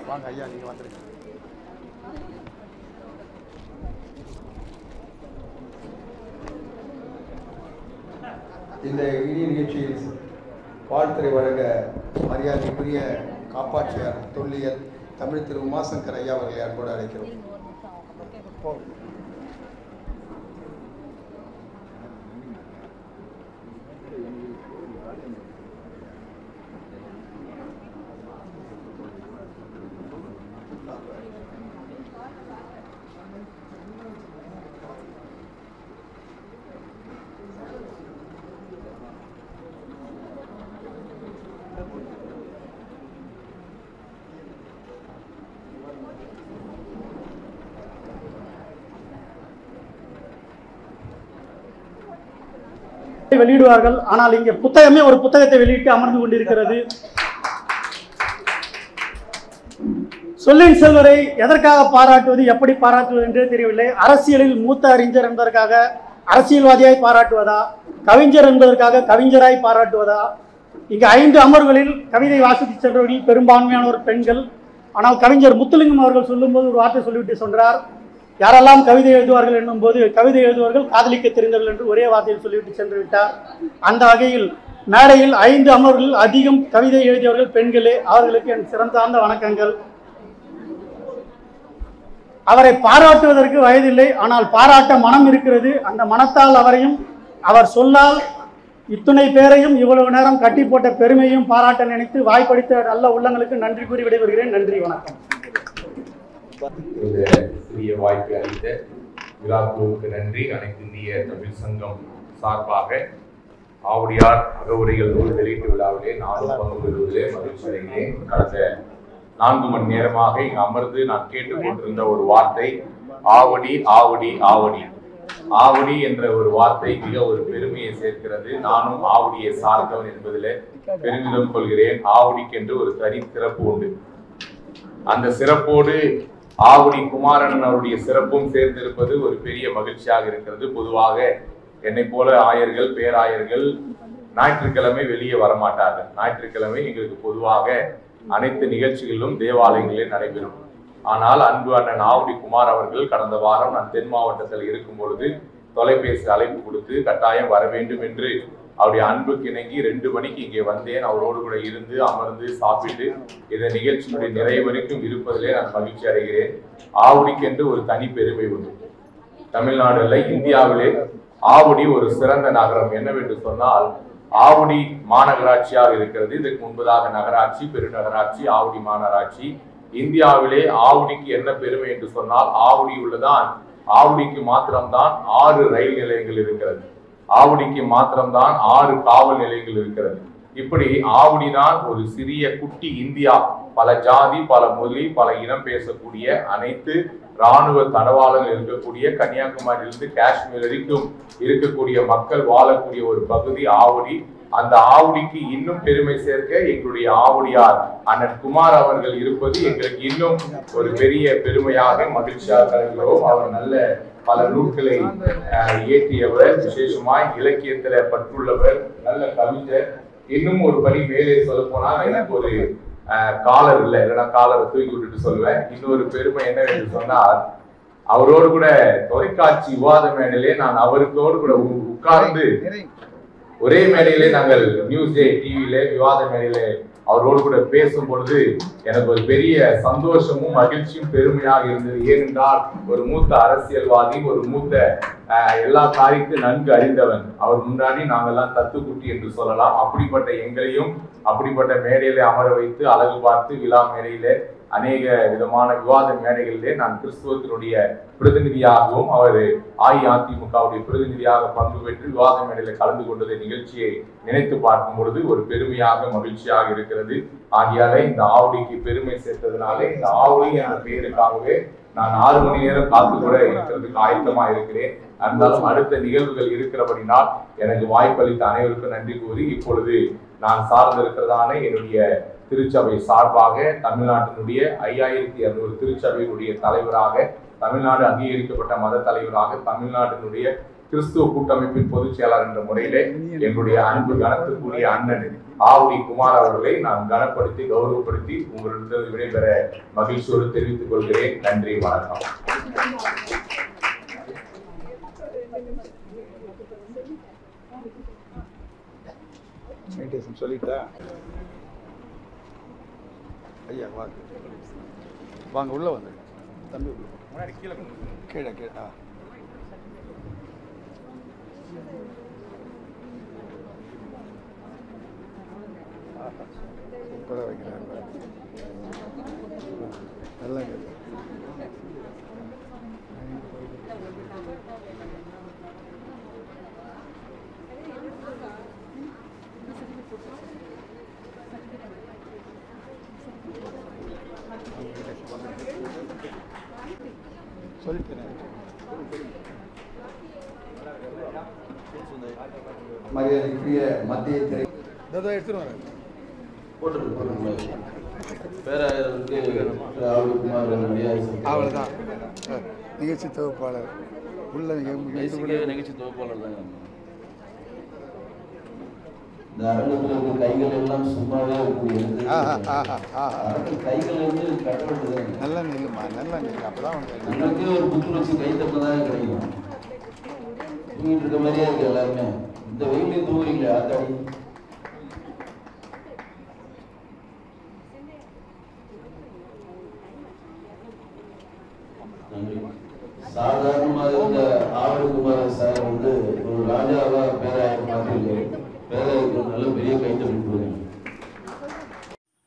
வாங்க ஐயா, நீங்க வந்துருங்க. இந்த இனிய நிகழ்ச்சியில் வாழ்த்துறை வழங்க மரியாதைக்குரிய காப்பாற்றியார் தொல்லியல் தமிழ் திரு உமாசங்கர் ஐயா அவர்களை அன்போடு அழைக்கிறோம். வெளியிடுவார்கள். ஆனால் இங்கே புத்தகமே ஒரு புத்தகத்தை வெளியிட்டு அமர்ந்து கொண்டிருக்கிறது. சொல்லின் செல்வரை எதற்காக பாராட்டுவது, எப்படி பாராட்டுவது என்றே தெரியவில்லை. அரசியலில் மூத்த அறிஞர் என்பதற்காக அரசியல்வாதியாய் பாராட்டுவதா, கவிஞர் என்பதற்காக கவிஞராய் பாராட்டுவதா? இங்கு 5 அமர்வுகளில் கவிதை வாசித்து சென்றவர்கள் பெரும்பான்மையானோர் பெண்கள். ஆனால் கவிஞர் முத்துலிங்கம் அவர்கள் சொல்லும்போது ஒரு வார்த்தை சொல்லிவிட்டு சொன்னார், யாரெல்லாம் கவிதை எழுதுவார்கள் என்னும் போது கவிதை எழுதுவார்கள் காதலிக்க தெரிந்தவர்கள் என்று ஒரே வார்த்தையில் சொல்லிவிட்டு சென்று விட்டார். அந்த வகையில் மேடையில் 5 அமர்வுகளில் அதிகம் கவிதை எழுதியவர்கள் பெண்களே. அவர்களுக்கு என் சிறந்தார்ந்த வணக்கங்கள். அவரை பாராட்டுவதற்கு வயதில்லை, ஆனால் பாராட்ட மனம் இருக்கிறது. அந்த மனத்தால் அவரையும் அவர் சொல்லால் இத்துணை பேரையும் இவ்வளவு நேரம் கட்டி போட்ட பெருமையும் பாராட்ட நினைத்து வாய்ப்பளித்த நல்ல உள்ளங்களுக்கு நன்றி கூறி விடைபெறுகிறேன். நன்றி, வணக்கம். இந்த சிறிய வாய்ப்பை அளித்த விழாக்குழுவுக்கு நன்றி. அனைத்து இந்திய தமிழ் சங்கம் சார்பாக ஆவுடையார் அகவுரைகள் நூல் வெளியீட்டு விழாவிலே நானும் பங்கு பெறுவதிலே மகிழ்ச்சி அடைகிறேன். கடந்த 4 மணி நேரமாக இங்கு அமர்ந்து நான் கேட்டுக்கொண்டிருந்த ஒரு வார்த்தை ஆவடி ஆவடி ஆவடி. ஆவடி என்ற ஒரு வார்த்தை மிக ஒரு பெருமையை சேர்க்கிறது. நானும் ஆவடியை சார்ந்தவன் என்பதில் பெருமிதம் கொள்கிறேன். ஆவடிக்கு என்று ஒரு தனி சிறப்பு உண்டு. அந்த சிறப்போடு ஆவடி குமாரன் அவருடைய சிறப்பும் சேர்ந்திருப்பது ஒரு பெரிய மகிழ்ச்சியாக இருக்கிறது. பொதுவாக என்னை போல ஆயர்கள், பேராயர்கள் ஞாயிற்றுக்கிழமை வெளியே வரமாட்டார்கள். ஞாயிற்றுக்கிழமை எங்களுக்கு பொதுவாக அனைத்து நிகழ்ச்சிகளிலும் தேவாலயங்களே நடைபெறும். ஆனால் அன்பு அண்ணன் ஆவடி குமார் அவர்கள் கடந்த வாரம் நான் தென் மாவட்டத்தில் இருக்கும் பொழுது தொலைபேசி அழைப்பு கொடுத்து கட்டாயம் வர வேண்டும் என்று அவருடைய அன்புக்கு இணங்கி 2 மணிக்கு இங்கே வந்தேன். அவரோடு கூட இருந்து அமர்ந்து சாப்பிட்டு இந்த நிகழ்ச்சியினுடைய நிறைவு வரைக்கும் இருப்பதிலே நான் மகிழ்ச்சி அடைகிறேன். ஆவடிக்கு என்று ஒரு தனி பெருமை உண்டு. தமிழ்நாடுல இந்தியாவிலே ஆவடி ஒரு சிறந்த நகரம். என்னவென்று சொன்னால் ஆவடி மாநகராட்சியாக இருக்கிறது. இதற்கு முன்பதாக நகராட்சி, பெருநகராட்சி, ஆவடி மாநகராட்சி. இந்தியாவிலே ஆவடிக்கு என்ன பெருமை என்று சொன்னால் ஆவடி உள்ளதான் ஆவடிக்கு மாத்திரம்தான் 6 ரயில் நிலையங்கள் இருக்கிறது. ஆவடிக்கு மாத்திரம்தான் 6 காவல் நிலையங்கள் இருக்கிறது. இப்படி ஆவடிதான் ஒரு சிறிய குட்டி இந்தியா. பல ஜாதி, பல மொழி, பல இனம் பேசக்கூடிய, அனைத்து இராணுவ தடவாளங்கள் இருக்கக்கூடிய, கன்னியாகுமரியிலிருந்து காஷ்மீர் வரைக்கும் இருக்கக்கூடிய மக்கள் வாழக்கூடிய ஒரு பகுதி ஆவடி. அந்த ஆவடிக்கு இன்னும் பெருமை சேர்க்க எங்களுடைய ஆவடியார் அண்ணன் குமார் அவர்கள் இருப்பது எங்களுக்கு இன்னும் ஒரு பெரிய பெருமையாக மகிழ்ச்சியாக இருக்கிறோம். அவர் நல்ல பல நூல்களை இயற்றியவர், விசேஷமாய் இலக்கியத்துல பற்றுள்ளவர், நல்ல கவிஞர். இன்னும் ஒரு படி மேலே சொல்ல போனா எனக்கு ஒரு காலர் இல்லை, இல்லைன்னா காலரை தூக்கி விட்டுட்டு சொல்லுவேன். இன்னொரு பெருமை என்னவென்று சொன்னால், அவரோடு கூட தொலைக்காட்சி விவாத மேடையிலே நான் அவருக்கோடு கூட உட்கார்ந்து ஒரே மேடையிலே நாங்கள் நியூஸ் டே டிவியில விவாத மேடையில அவரோடு கூட பேசும் பொழுது எனக்கு ஒரு பெரிய சந்தோஷமும் மகிழ்ச்சியும் பெருமையாக இருந்தது. ஏனென்றால் ஒரு மூத்த அரசியல்வாதி, ஒரு மூத்த எல்லா காரியத்தையும் நன்கு அறிந்தவன். அவர் முன்னாடி நாங்கெல்லாம் தத்துக்குட்டி என்று சொல்லலாம். அப்படிப்பட்ட எங்களையும் அப்படிப்பட்ட மேடையில அமர வைத்து அழகு பார்த்து விழா மேடையில அநேக விதமான விவாத மேடைகளிலே நான் கிறிஸ்துவத்தினுடைய பிரதிநிதியாகவும் அவர் அஇஅதிமுகவுடைய பிரதிநிதியாக பங்கு பெற்று விவாத மேடையில கலந்து கொண்டதை நிகழ்ச்சியை நினைத்து பார்க்கும் பொழுது ஒரு பெருமையாக மகிழ்ச்சியாக இருக்கிறது. ஆகியாலே இந்த ஆவடிக்கு பெருமை சேர்த்ததுனாலே இந்த ஆவடி என்ற பெயருக்காகவே நான் 6 மணி நேரம் காத்து கூட இருக்கிறதுக்கு ஆயத்தமா இருக்கிறேன். இருந்தாலும் அடுத்த நிகழ்வுகள் இருக்கிறபடினால் எனக்கு வாய்ப்பளித்த அனைவருக்கும் நன்றி கூறி இப்பொழுது நான் சார்ந்திருக்கிறதான என்னுடைய திருச்சபை சார்பாக தமிழ்நாட்டினுடைய 5200 திருச்சபையினுடைய தலைவராக, தமிழ்நாடு அங்கீகரிக்கப்பட்ட மத தலைவராக, தமிழ்நாட்டினுடைய கிறிஸ்துவ கூட்டமைப்பின் பொதுச் செயலாளர் என்ற முறையிலே என்னுடைய அன்பு கனத்துக்குரிய அண்ணன் ஆவடி குமார் அவர்களை நான் கனப்படுத்தி கௌரவப்படுத்தி உங்களிடம் விடைபெற மகிழ்ச்சியோடு தெரிவித்துக் கொள்கிறேன். நன்றி, வணக்கம். சொல்லிட்டா ஐயா வாங்க வாங்க உள்ள வந்து தம்பி கீழே கீழே சூப்பராக வைக்கிறாங்க நல்லா மரியாதைக்குரிய மத்திய திரை எடுத்துட்டு வரேன் அவ்வளோதான் நிகழ்ச்சி தொகுப்பாளர் உள்ள நிகழ்ச்சி தொகுப்பாளர் தான். இந்த அரங்கத்தில் கைகள் எல்லாம் சும்மாவே கைகள் வந்து கட்டப்பட்டது. நல்லா நில்லுமா, நல்லா நில்லு. அப்பதான் நமக்கு ஒரு புத்துணர்ச்சி கை தப்பதான் கிடைக்கும். தூங்கிட்டு இருக்க மாதிரியே இருக்கு எல்லாருமே. இந்த வெயிலையும் தூங்குறீங்களே ஆத்தாடி. சாதாரணமாக இருந்த ஆவடி குமார் சார் வந்து ஒரு ராஜாவா பேராயர் மாற்றிருக்கு. பேராயருக்கு நல்ல பெரிய கைத்தறி.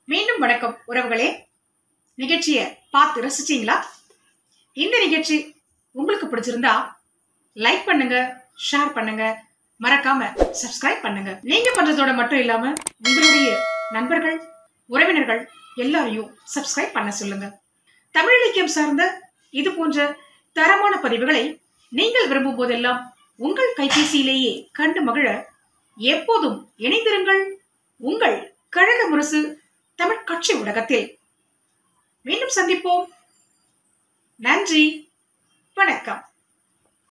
மீண்டும் வணக்கம் உறவுகளே. நிகழ்ச்சியை பார்த்து ரசிச்சீங்களா? இந்த நிகழ்ச்சி உங்களுக்கு பிடிச்சிருந்தா லைக் பண்ணுங்க, ஷேர் பண்ணுங்க, மறக்காம சப்ஸ்கிரைப் பண்ணுங்க. நீங்க பண்றதோட மட்டும் இல்லாம உங்களுடைய நண்பர்கள், உறவினர்கள் எல்லாரையும் சப்ஸ்கிரைப் பண்ண சொல்லுங்க. தமிழ் இலக்கியம் சார்ந்த இது போன்ற தரமான பதிவுகளை நீங்கள் விரும்பும் போதெல்லாம் உங்கள் கைபேசியிலேயே கண்டு மகிழ எப்போதும் இணைந்திருங்கள். உங்கள் கழக முரசு தமிழ் கட்சி ஊடகத்தில். மீண்டும் சந்திப்போம். நன்றி, வணக்கம்.